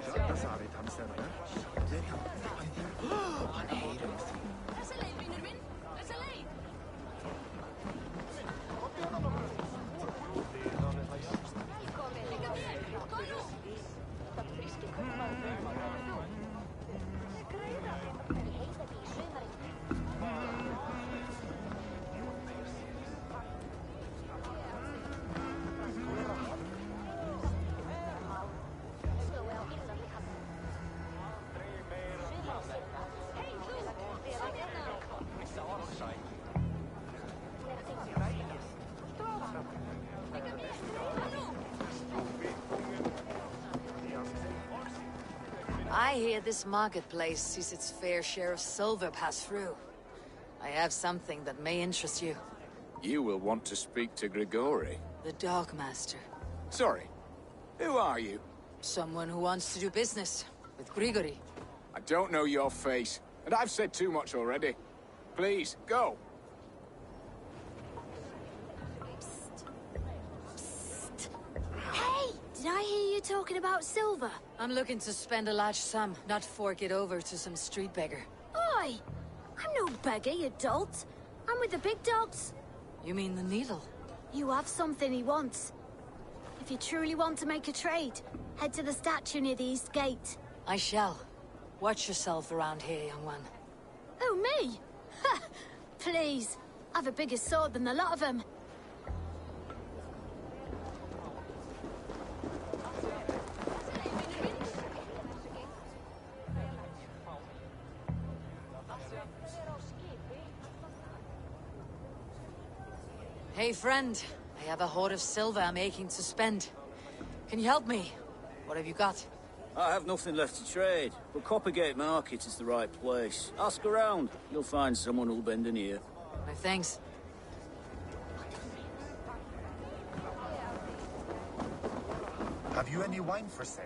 Speaker 1: I hear this marketplace sees its fair share of silver pass through. I have something that may interest you.
Speaker 19: You will want to speak to Grigori.
Speaker 1: The Dog Master.
Speaker 19: Sorry, who are you?
Speaker 1: Someone who wants to do business with Grigori.
Speaker 19: I don't know your face, and I've said too much already. Please, go.
Speaker 6: Hey! Did I hear you talking about silver?
Speaker 1: I'm looking to spend a large sum, not fork it over to some street beggar.
Speaker 6: Oi! I'm no beggar, you dolt. I'm with the big dogs.
Speaker 1: You mean the needle?
Speaker 6: You have something he wants. If you truly want to make a trade, head to the statue near the east gate.
Speaker 1: I shall. Watch yourself around here, young one.
Speaker 6: Oh, me? Ha! Please. I've a bigger sword than the lot of them.
Speaker 1: Hey, friend. I have a hoard of silver I'm aching to spend. Can you help me? What have you got?
Speaker 21: I have nothing left to trade, but Coppergate Market is the right place. Ask around. You'll find someone who'll bend an ear.
Speaker 1: My thanks.
Speaker 22: Have you any wine for sale?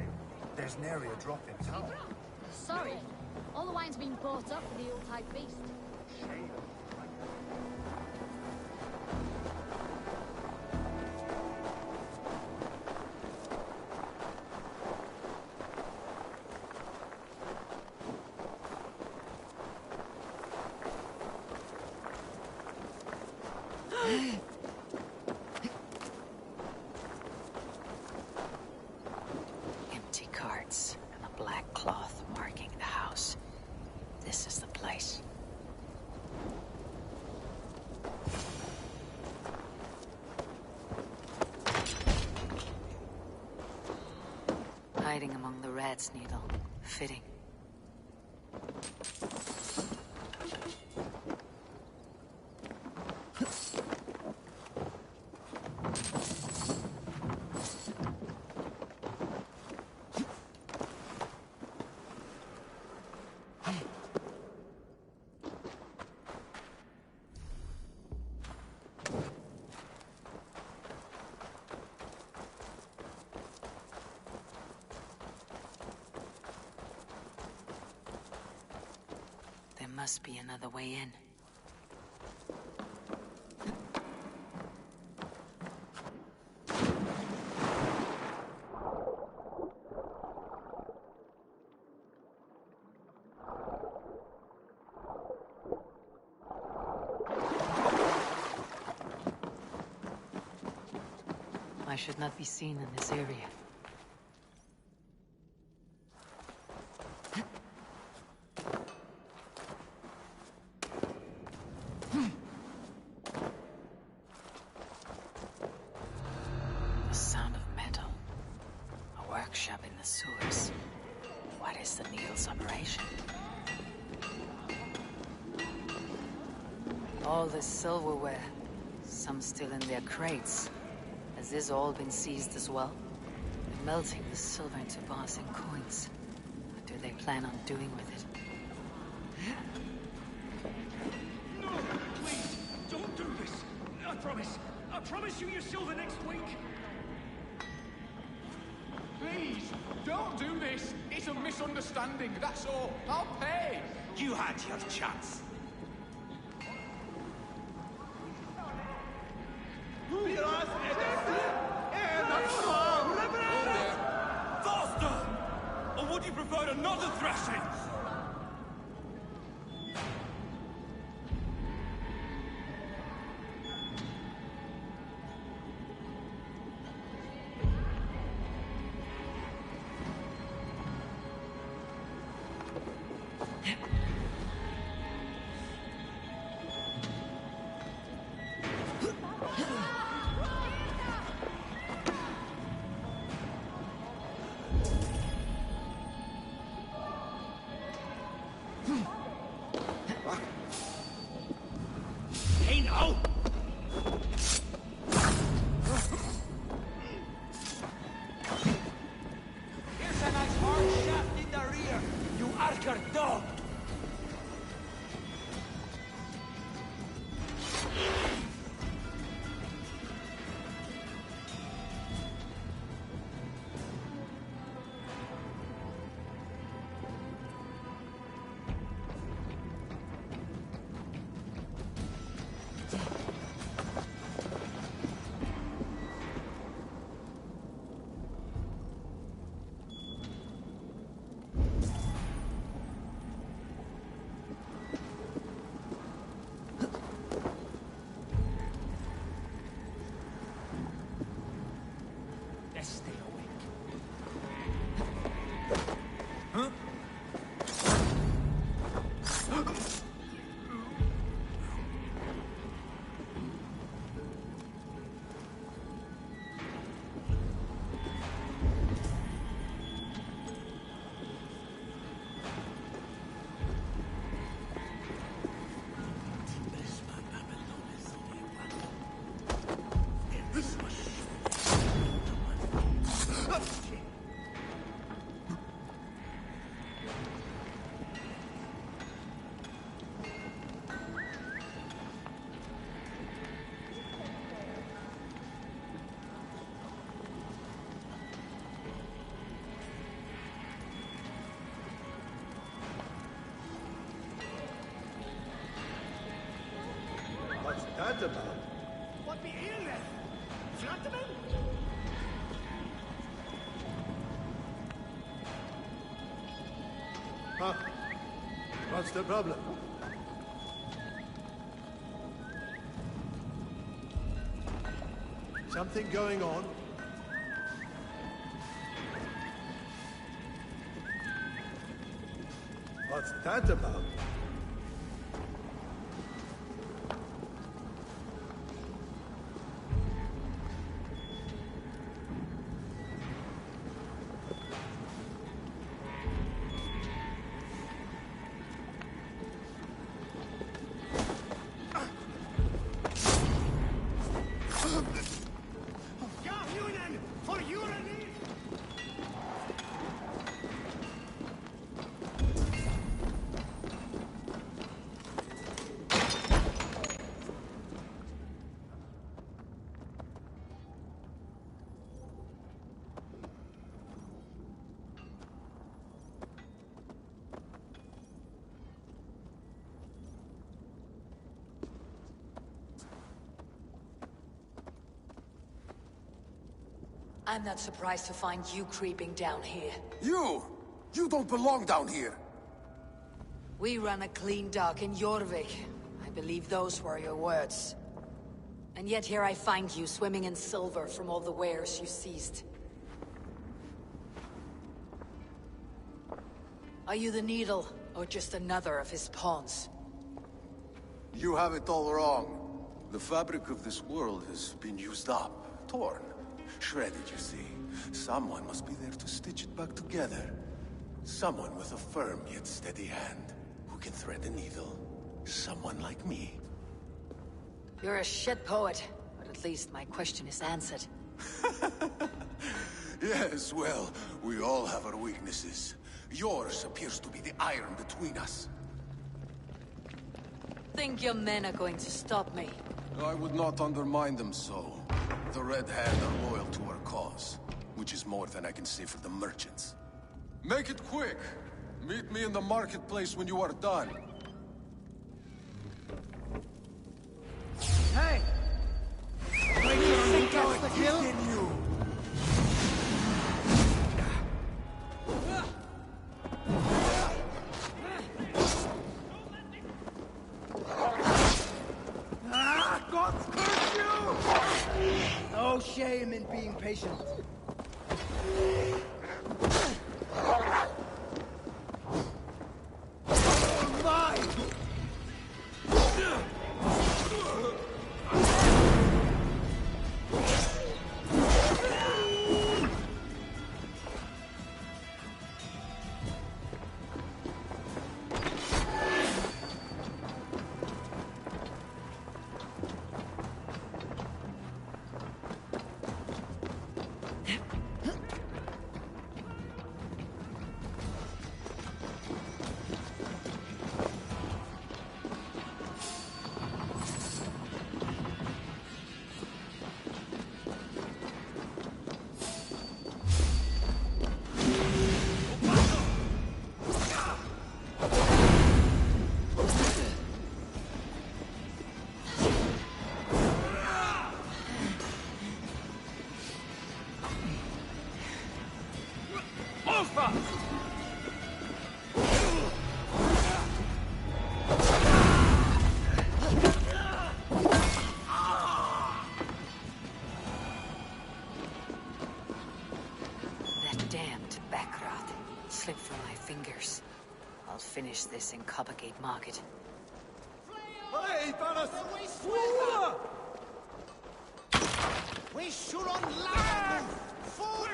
Speaker 22: There's nary a drop in town.
Speaker 6: Sorry. All the wine's been bought up for the Yuletide feast.
Speaker 22: Shame.
Speaker 1: Empty carts and a black cloth marking the house. This is the place. Hiding among the rat's needle. Fitting. There must be another way in. should not be seen in this area. The sound of metal. A workshop in the sewers. What is the needle's operation? All this silverware. Some still in their crates. Has this all been seized as well? They're melting the silver into bars and coins. What do they plan on doing with it?
Speaker 20: No! Please, don't do this! I promise! I promise you your silver next week!
Speaker 13: Please, don't do this. It's a misunderstanding, that's all. I'll pay.
Speaker 20: You had your chance. Faster! Or would you prefer another thrashing? Hey now! Here's a nice hard shaft in the rear, you Archer dog! Let's stay awake. Huh?
Speaker 22: What's that about?
Speaker 20: What be in there? Flatterman?
Speaker 22: Huh? What's the problem? Something going on? What's that about?
Speaker 20: For your relief!
Speaker 1: I'm not surprised to find you creeping down here.
Speaker 7: You! You don't belong down here!
Speaker 1: We run a clean dock in Jorvik. I believe those were your words. And yet here I find you, swimming in silver from all the wares you seized. Are you the Needle, or just another of his pawns?
Speaker 7: You have it all wrong. The fabric of this world has been used up, torn, shredded, you see. Someone must be there to stitch it back together. Someone with a firm yet steady hand, who can thread a needle. Someone like me.
Speaker 1: You're a shit poet, but at least my question is answered.
Speaker 7: Yes, well, we all have our weaknesses. Yours appears to be the iron between us.
Speaker 1: Think your men are going to stop me?
Speaker 7: I would not undermine them so. The Red Hand are loyal to our cause, which is more than I can say for the merchants. Make it quick! Meet me in the marketplace when you are done.
Speaker 20: Hey! Wait, you think that's the kill? God curse you! No shame in being patient. Oh my!
Speaker 1: Slipped through my fingers. I'll finish this in Coppergate Market.
Speaker 20: Hey, Balas! We should on land! For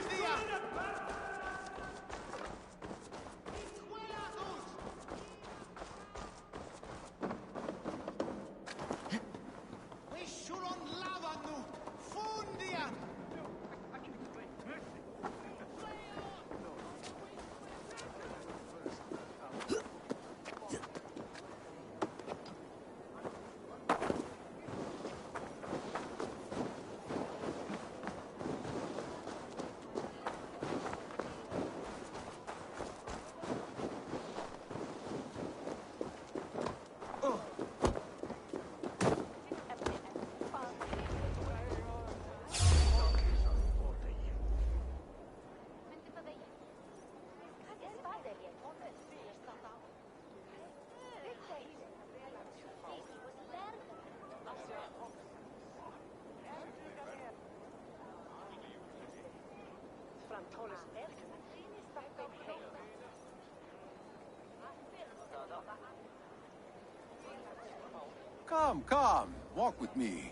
Speaker 7: Come, come. Walk with me.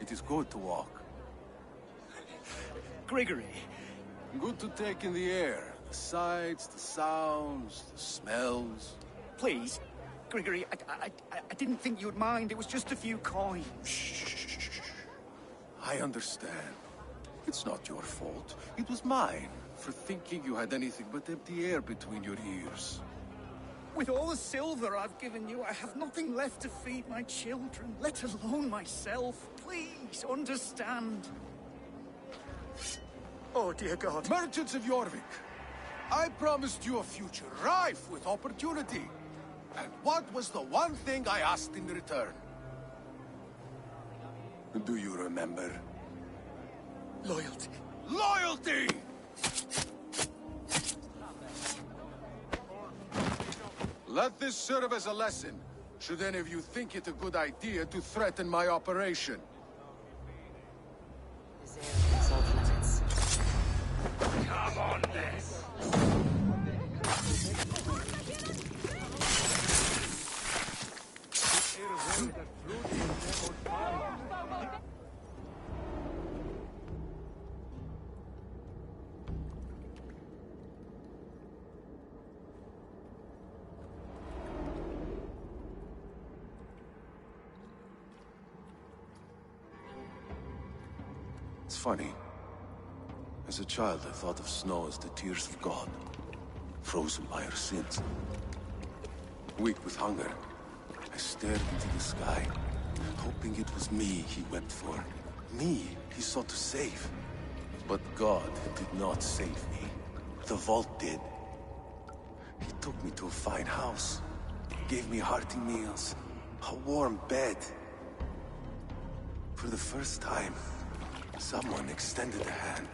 Speaker 7: It is good to walk.
Speaker 20: Gregory.
Speaker 7: Good to take in the air. The sights, the sounds, the smells.
Speaker 20: Please, Gregory, I didn't think you'd mind. It was just a few coins.
Speaker 7: Shh. I understand. It's not your fault. It was mine, for thinking you had anything but empty air between your ears.
Speaker 20: With all the silver I've given you, I have nothing left to feed my children, let alone myself. Please, understand. Oh, dear God.
Speaker 7: Merchants of Jorvik, I promised you a future rife with opportunity. And what was the one thing I asked in return? Do you remember?
Speaker 20: Loyalty.
Speaker 7: Loyalty! Let this serve as a lesson, should any of you think it a good idea to threaten my operation.
Speaker 1: This area is off limits.
Speaker 9: Come on, then.
Speaker 7: It's funny. As a child, I thought of snow as the tears of God, frozen by our sins. Weak with hunger, I stared into the sky, hoping it was me he wept for. Me he sought to save. But God did not save me. The vault did. He took me to a fine house, gave me hearty meals, a warm bed. For the first time, someone extended a hand,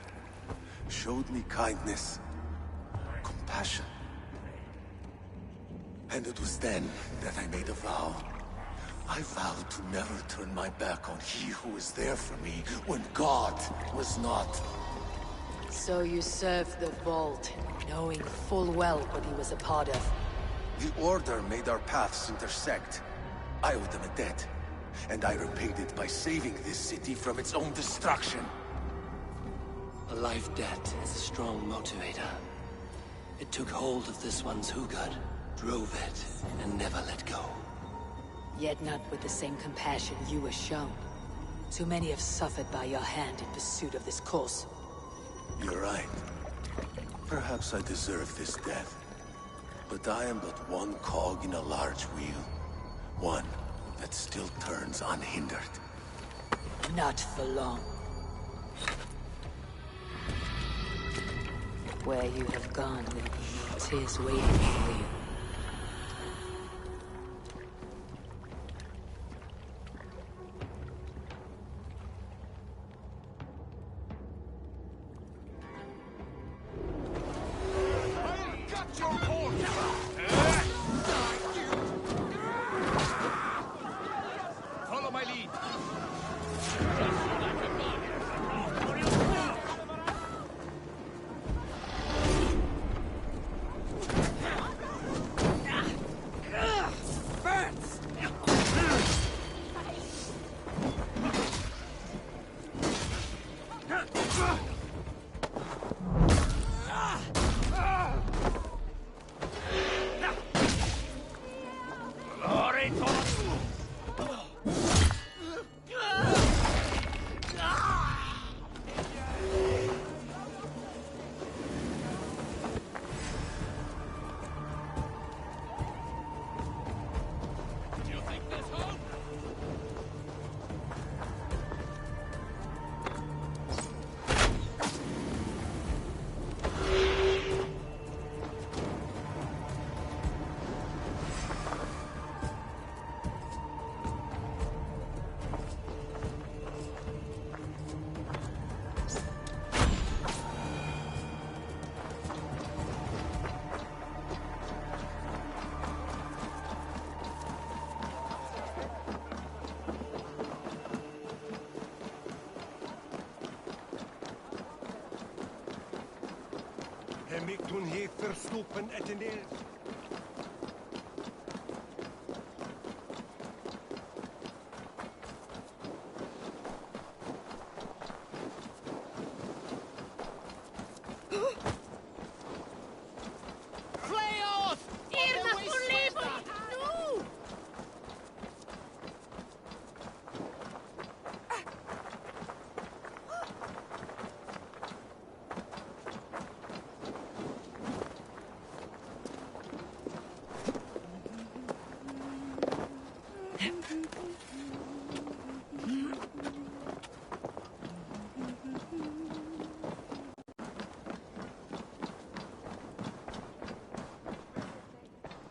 Speaker 7: showed me kindness, compassion. And it was then that I made a vow. I vowed to never turn my back on he who was there for me when God was not.
Speaker 1: So you served the Vault, knowing full well what he was a part of.
Speaker 7: The Order made our paths intersect. I owed them a debt, and I repaid it by saving this city from its own destruction.
Speaker 17: A life debt is a strong motivator. It took hold of this one's Hugad, drove it, and never let go.
Speaker 1: Yet not with the same compassion you were shown. Too many have suffered by your hand in pursuit of this cause.
Speaker 7: You're right. Perhaps I deserve this death. But I am but one cog in a large wheel. One that still turns unhindered.
Speaker 1: Not for long. Where you have gone, there will be no tears waiting for you.
Speaker 18: Follow my lead.
Speaker 14: Hem ik toen heeft verstoppen et in eer.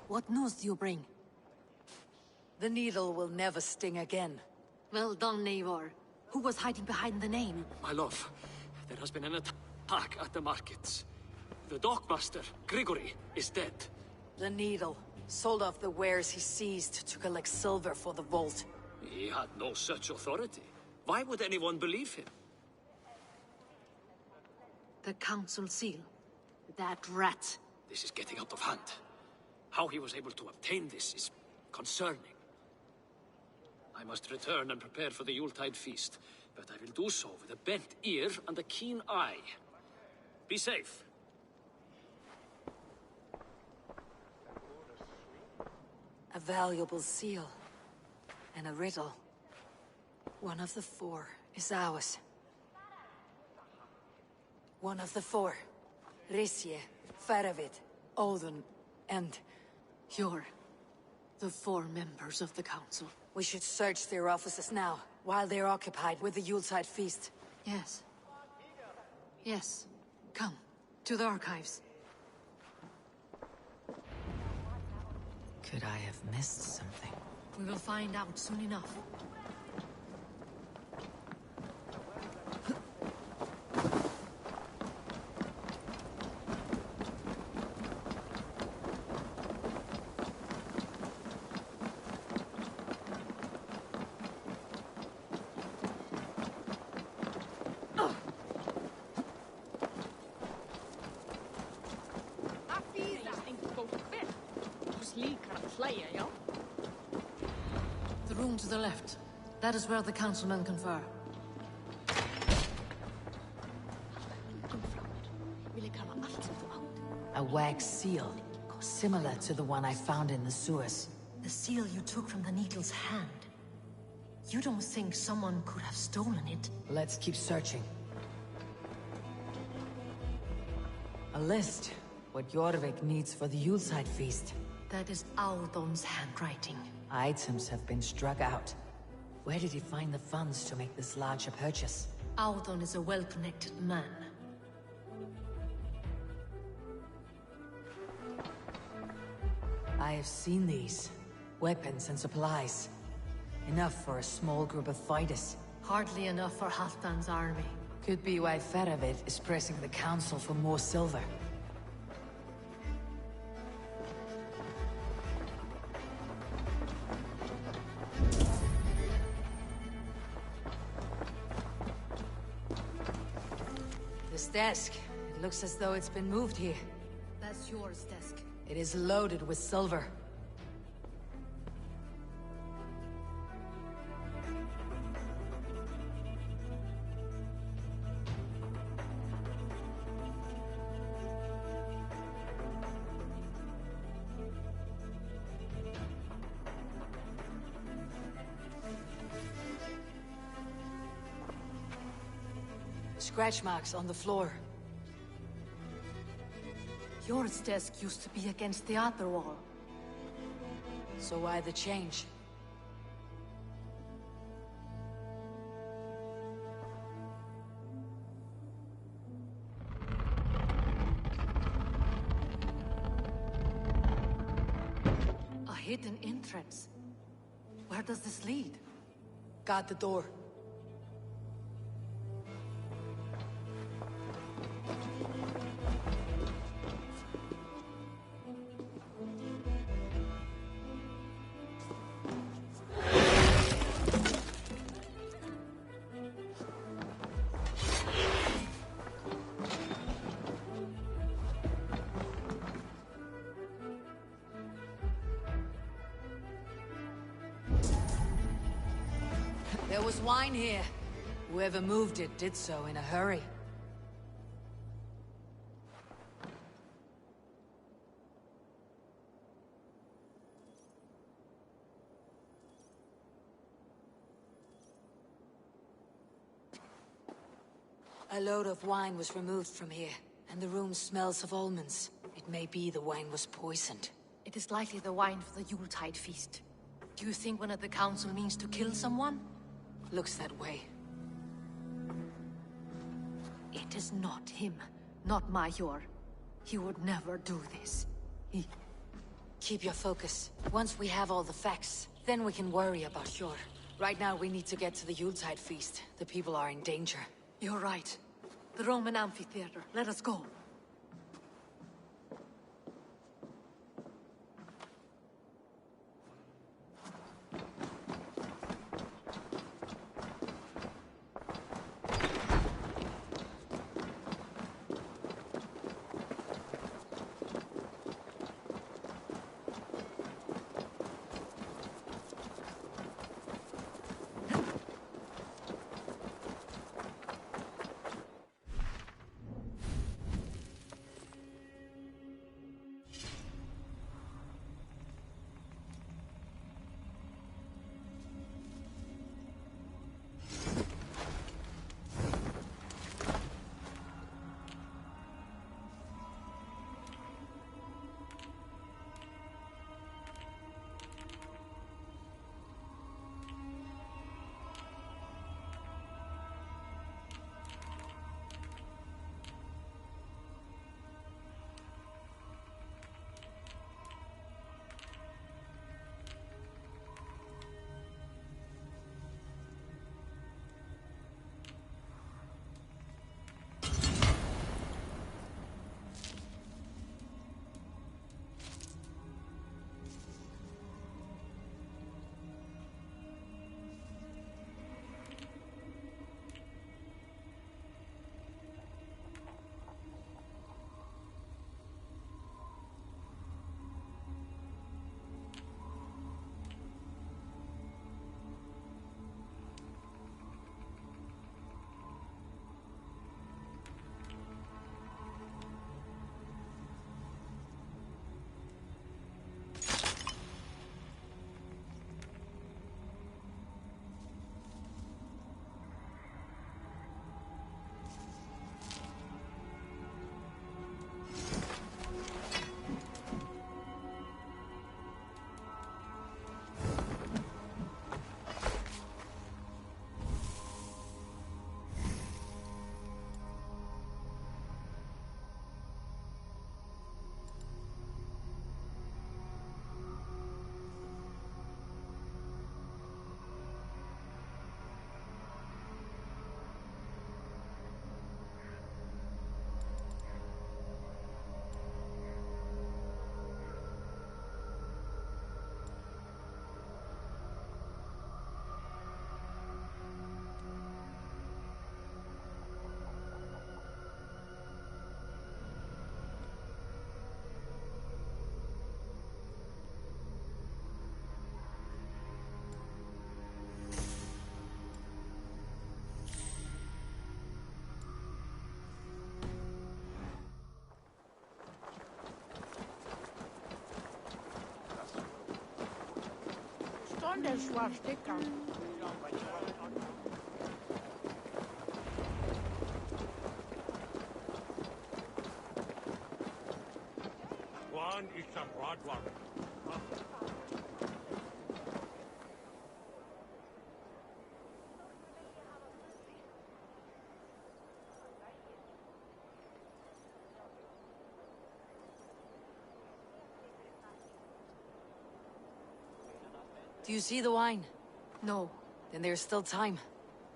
Speaker 3: What news do you bring?
Speaker 1: The needle will never sting again.
Speaker 3: Well done, Eivor. Who was hiding behind the name?
Speaker 10: My love, there has been an attack at the markets. The dockmaster, Grigory, is dead.
Speaker 1: The needle sold off the wares he seized to collect silver for the vault.
Speaker 10: He had no such authority. Why would anyone believe him?
Speaker 3: The council seal. That rat.
Speaker 10: This is getting out of hand. How he was able to obtain this is concerning. I must return and prepare for the Yuletide feast, but I will do so with a bent ear and a keen eye. Be safe.
Speaker 1: A valuable seal. And a riddle. One of the four is ours. One of the four. Risje, Faravid, Odin, and...
Speaker 3: You're the four members of the council.
Speaker 1: We should search their offices now, while they're occupied with the Yuletide feast.
Speaker 3: Yes. Yes. Come, to the archives.
Speaker 1: Could I have missed something?
Speaker 3: We will find out soon enough. The room to the left. That is where the councilmen confer.
Speaker 1: A wax seal, similar to the one I found in the sewers.
Speaker 3: The seal you took from the Needle's hand. You don't think someone could have stolen it?
Speaker 1: Let's keep searching. A list. What Jorvik needs for the Yuletide feast.
Speaker 3: That is Audon's handwriting.
Speaker 1: Items have been struck out. Where did he find the funds to make this larger purchase?
Speaker 3: Audon is a well-connected man.
Speaker 1: I have seen these. Weapons and supplies. Enough for a small group of fighters.
Speaker 3: Hardly enough for Halfdan's army.
Speaker 1: Could be why Faravid is pressing the council for more silver. This desk. It looks as though it's been moved here.
Speaker 3: That's yours, desk.
Speaker 1: It is loaded with silver. Scratch marks on the floor.
Speaker 3: Yours desk used to be against the other wall.
Speaker 1: So why the change?
Speaker 3: A hidden entrance. Where does this lead?
Speaker 1: Guard the door. There was wine here. Whoever moved it did so in a hurry. A load of wine was removed from here, and the room smells of almonds. It may be the wine was poisoned.
Speaker 3: It is likely the wine for the Yuletide feast. Do you think one of the council means to kill someone?
Speaker 1: Looks that way.
Speaker 3: It is not him, not Major. He would never do this.
Speaker 1: Keep your focus. Once we have all the facts, then we can worry about Hjor. Right now we need to get to the Yuletide feast. The people are in danger.
Speaker 3: You're right. The Roman amphitheater. Let us go.
Speaker 14: One is a broad one.
Speaker 1: Do you see the wine?
Speaker 3: No.
Speaker 1: Then there's still time.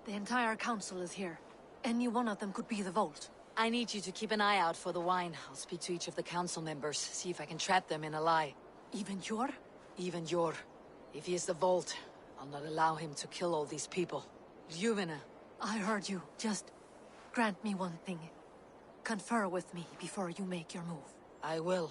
Speaker 3: The entire council is here. Any one of them could be the Vault.
Speaker 1: I need you to keep an eye out for the wine. I'll speak to each of the council members, see if I can trap them in a lie.
Speaker 3: Even Yor?
Speaker 1: Even Yor. If he is the Vault, I'll not allow him to kill all these people. Ljuvena.
Speaker 3: I heard you. Just grant me one thing. Confer with me before you make your move.
Speaker 1: I will.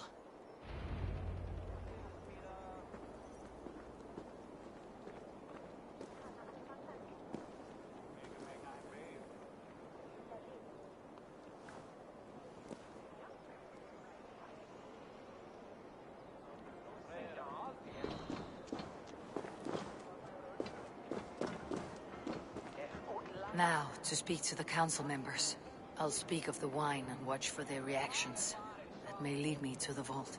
Speaker 1: Now, to speak to the council members. I'll speak of the wine and watch for their reactions. That may lead me to the Vault.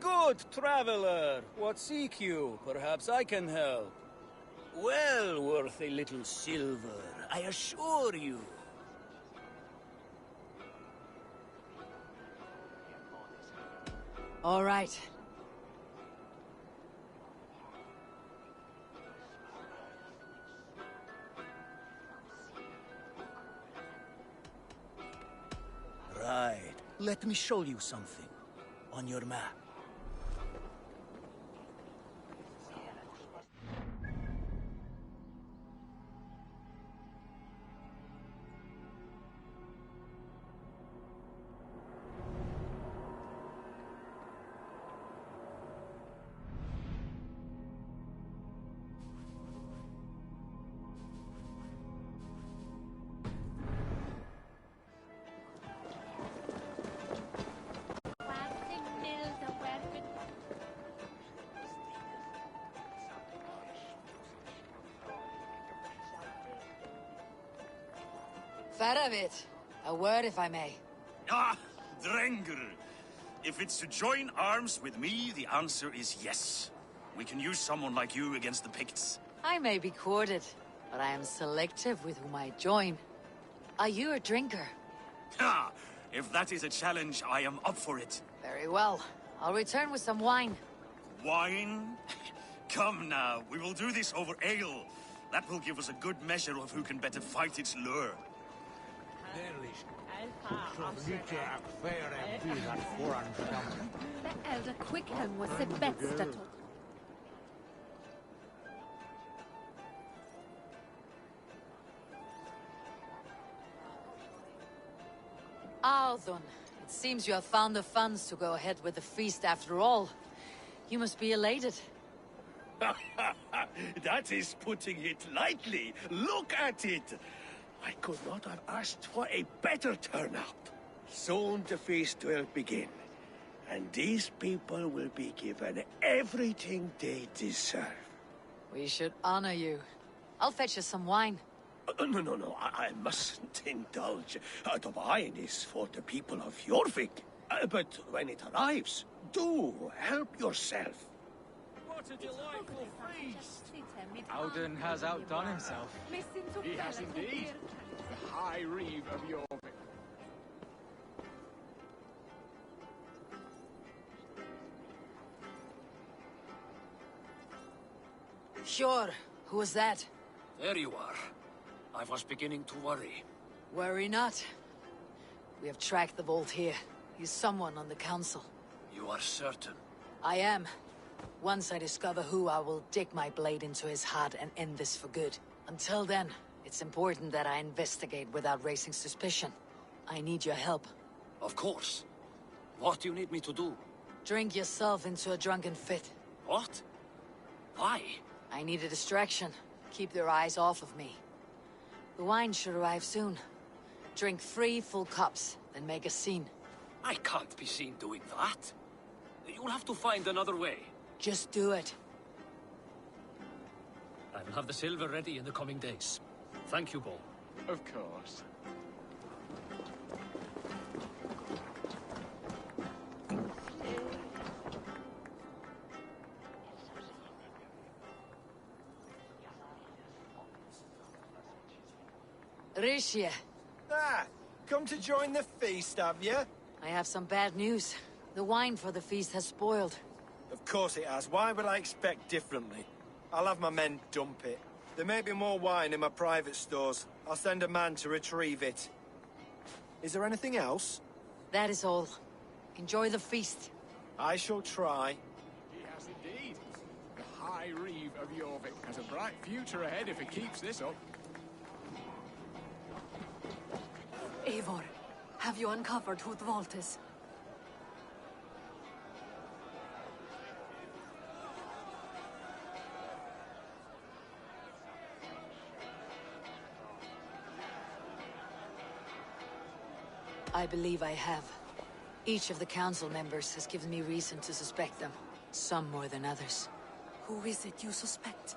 Speaker 21: Good traveler. What seek you? Perhaps I can help. Well worth a little silver, I assure you.
Speaker 1: All right.
Speaker 21: Right.
Speaker 20: Let me show you something. On your map.
Speaker 1: Faravit, a word if I may.
Speaker 2: Ah, Drengr! If it's to join arms with me, the answer is yes. We can use someone like you against the Picts.
Speaker 1: I may be courted, but I am selective with whom I join. Are you a drinker?
Speaker 2: Ha! If that is a challenge, I am up for it.
Speaker 1: Very well. I'll return with some wine.
Speaker 2: Wine? Come now, we will do this over ale. That will give us a good measure of who can better fight its lure.
Speaker 3: The elder Quicken was the bästa.
Speaker 1: Althun, it seems you have found the funds to go ahead with the feast after all. You must be elated.
Speaker 9: That is putting it lightly. Look at it. I could not have asked for a better turnout. Soon the feast will begin, and these people will be given everything they deserve.
Speaker 1: We should honor you. I'll fetch you some wine.
Speaker 9: No, I mustn't indulge. The wine is for the people of Jorvik. But when it arrives, do help yourself.
Speaker 20: What a delightful feast!
Speaker 16: Alden has outdone himself.
Speaker 19: He has indeed. The High Reeve of Jorvik.
Speaker 1: Sure. Who was that?
Speaker 10: There you are. I was beginning to worry.
Speaker 1: Worry not. We have tracked the Vault here. He's someone on the council.
Speaker 10: You are certain?
Speaker 1: I am. Once I discover who, I will dig my blade into his heart and end this for good. Until then, it's important that I investigate without raising suspicion. I need your help.
Speaker 10: Of course. What do you need me to do?
Speaker 1: Drink yourself into a drunken fit.
Speaker 10: What? Why?
Speaker 1: I need a distraction. Keep their eyes off of me. The wine should arrive soon. Drink 3 full cups, then make a scene.
Speaker 10: I can't be seen doing that. You'll have to find another way.
Speaker 1: Just do it.
Speaker 10: I will have the silver ready in the coming days. Thank you, Bo.
Speaker 19: Of course.
Speaker 1: Rishia.
Speaker 8: Ah, come to join the feast, have you?
Speaker 1: I have some bad news. The wine for the feast has spoiled.
Speaker 8: Of course it has. Why would I expect differently? I'll have my men dump it. There may be more wine in my private stores. I'll send a man to retrieve it. Is there anything else?
Speaker 1: That is all. Enjoy the feast.
Speaker 8: I shall try.
Speaker 19: He has indeed. The High Reeve of Jorvik has a bright future ahead if he keeps this up.
Speaker 3: Eivor, have you uncovered who the vault is?
Speaker 1: I believe I have. Each of the council members has given me reason to suspect them. Some more than others.
Speaker 3: Who is it you suspect?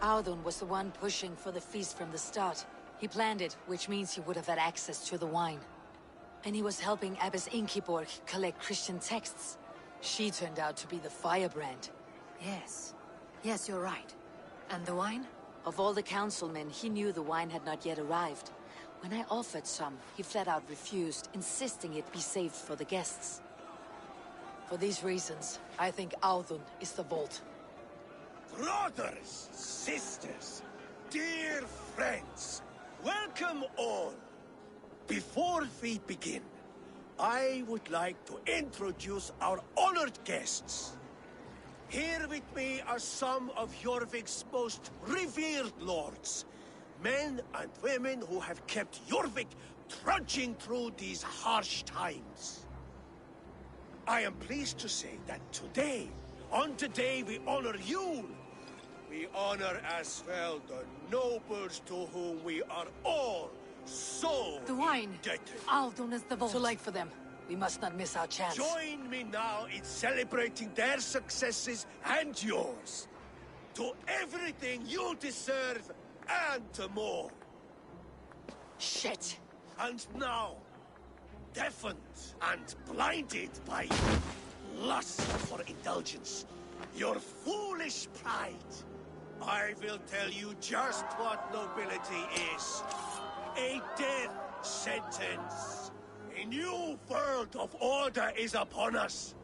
Speaker 1: Audun was the one pushing for the feast from the start. He planned it, which means he would have had access to the wine. And he was helping Abbess Ingeborg collect Christian texts. She turned out to be the firebrand.
Speaker 3: Yes. Yes, you're right. And the wine?
Speaker 1: Of all the councilmen, he knew the wine had not yet arrived. When I offered some, he flat out refused, insisting it be saved for the guests. For these reasons, I think Audun is the vault.
Speaker 9: Brothers, sisters, dear friends, welcome all. Before we begin, I would like to introduce our honored guests. Here with me are some of Jorvik's most revered lords. Men and women who have kept Jorvik trudging through these harsh times. I am pleased to say that today, on the day we honor you, we honor as well the nobles to whom we are all so
Speaker 3: the wine.
Speaker 9: indebted.
Speaker 3: Audun is the vault.
Speaker 1: Too late for them. We must not miss our chance.
Speaker 9: Join me now in celebrating their successes and yours. To everything you deserve and more.
Speaker 1: Shit.
Speaker 9: And now, deafened and blinded by lust for indulgence, your foolish pride, I will tell you just what nobility is. A death sentence. A new world of order is upon us.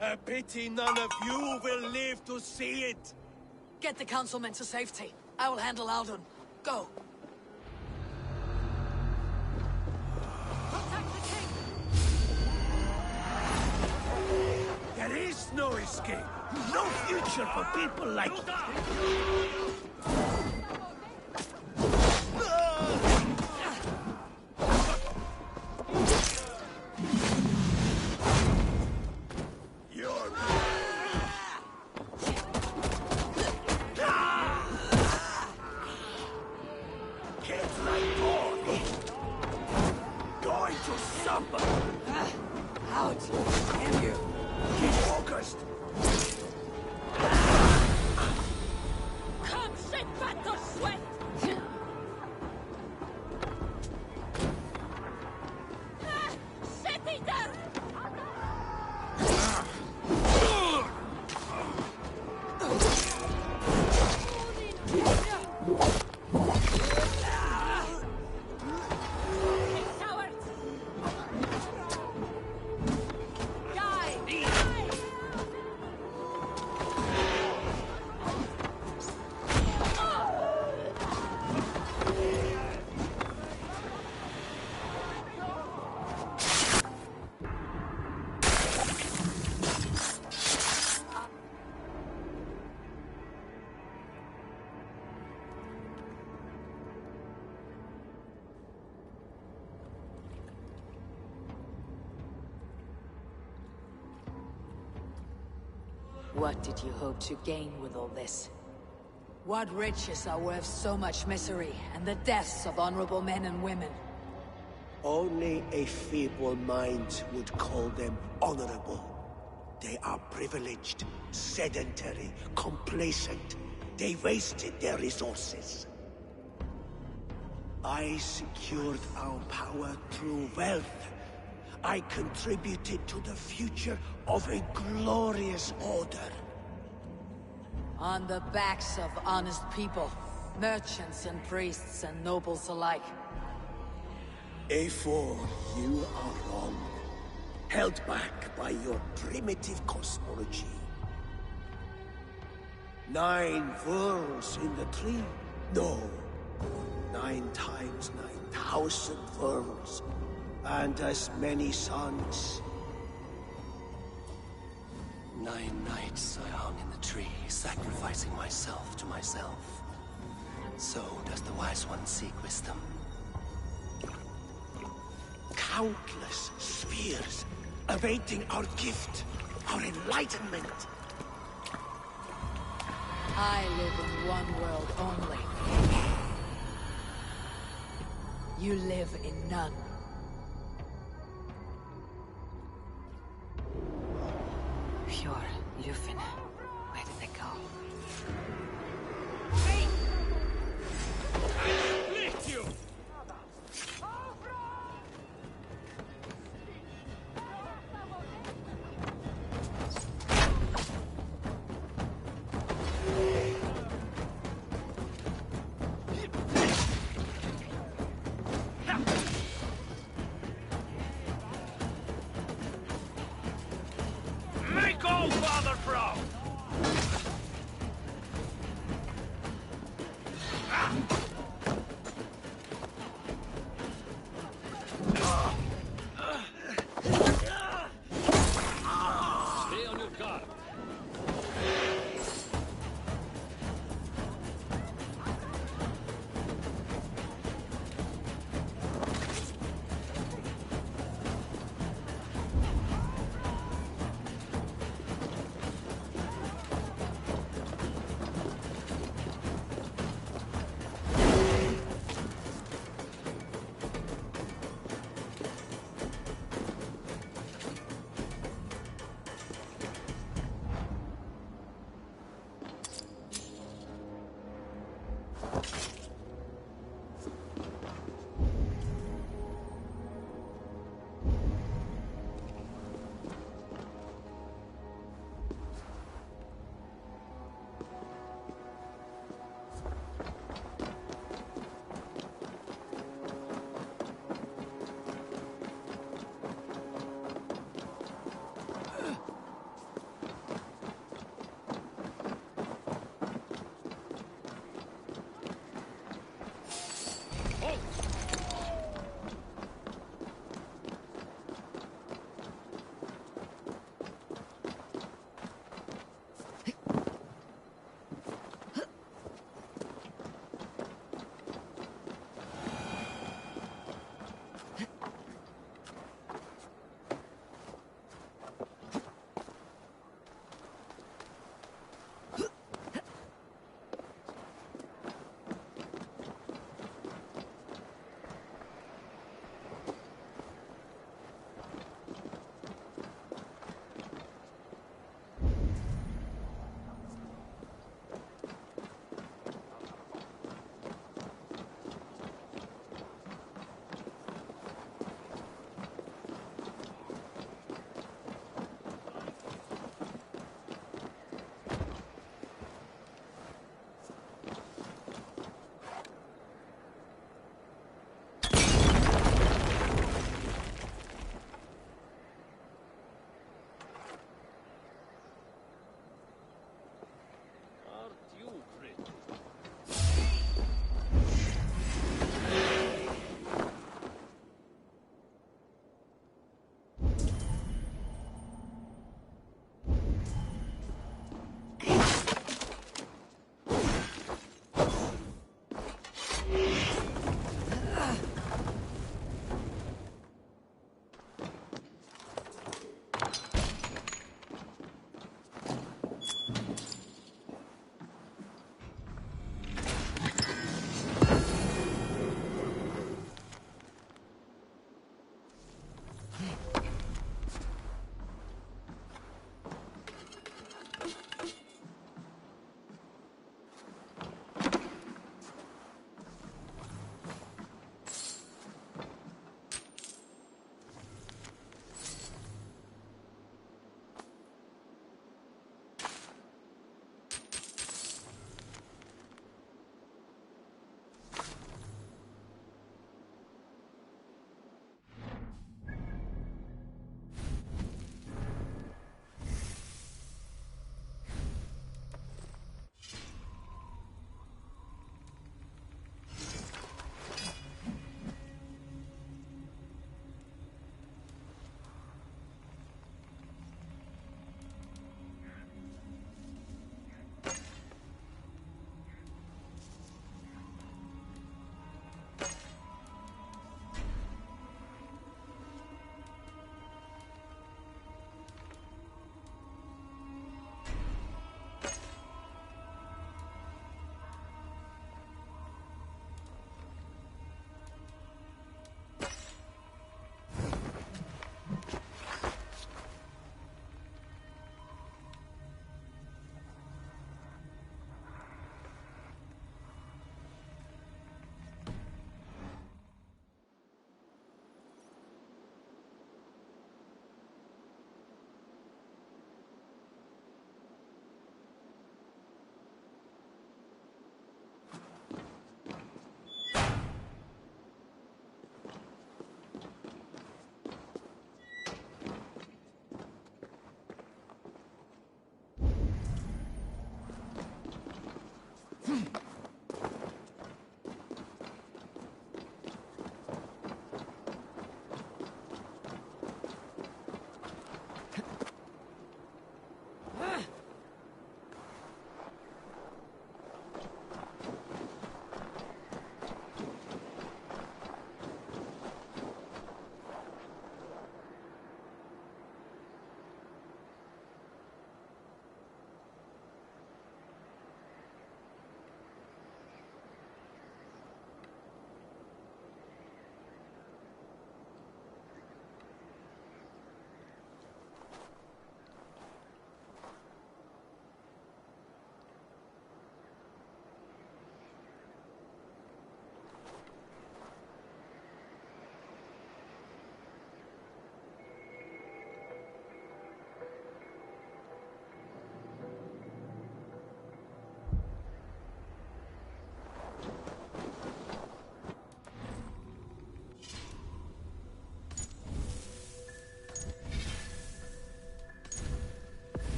Speaker 9: A pity none of you will live to see it.
Speaker 1: Get the councilmen to safety. I will handle Audun. Go.
Speaker 9: There is no escape. No future for people like you.
Speaker 1: Out! Damn you!
Speaker 9: Keep focused!
Speaker 5: Come, shit, fat or sweat! Shit eater!
Speaker 1: What did you hope to gain with all this? What riches are worth so much misery and the deaths of honorable men and women?
Speaker 9: Only a feeble mind would call them honorable. They are privileged, sedentary, complacent. They wasted their resources. I secured our power through wealth. I contributed to the future of a glorious order.
Speaker 1: On the backs of honest people, merchants and priests and nobles alike.
Speaker 9: A4, you are wrong. Held back by your primitive cosmology. 9 worlds in the tree? No. 9 times 9,000 worlds. And as many suns.
Speaker 17: 9 nights I hung in the tree, sacrificing myself to myself. So does the Wise One seek wisdom.
Speaker 9: Countless spheres awaiting our gift, our enlightenment.
Speaker 1: I live in one world only. You live in none.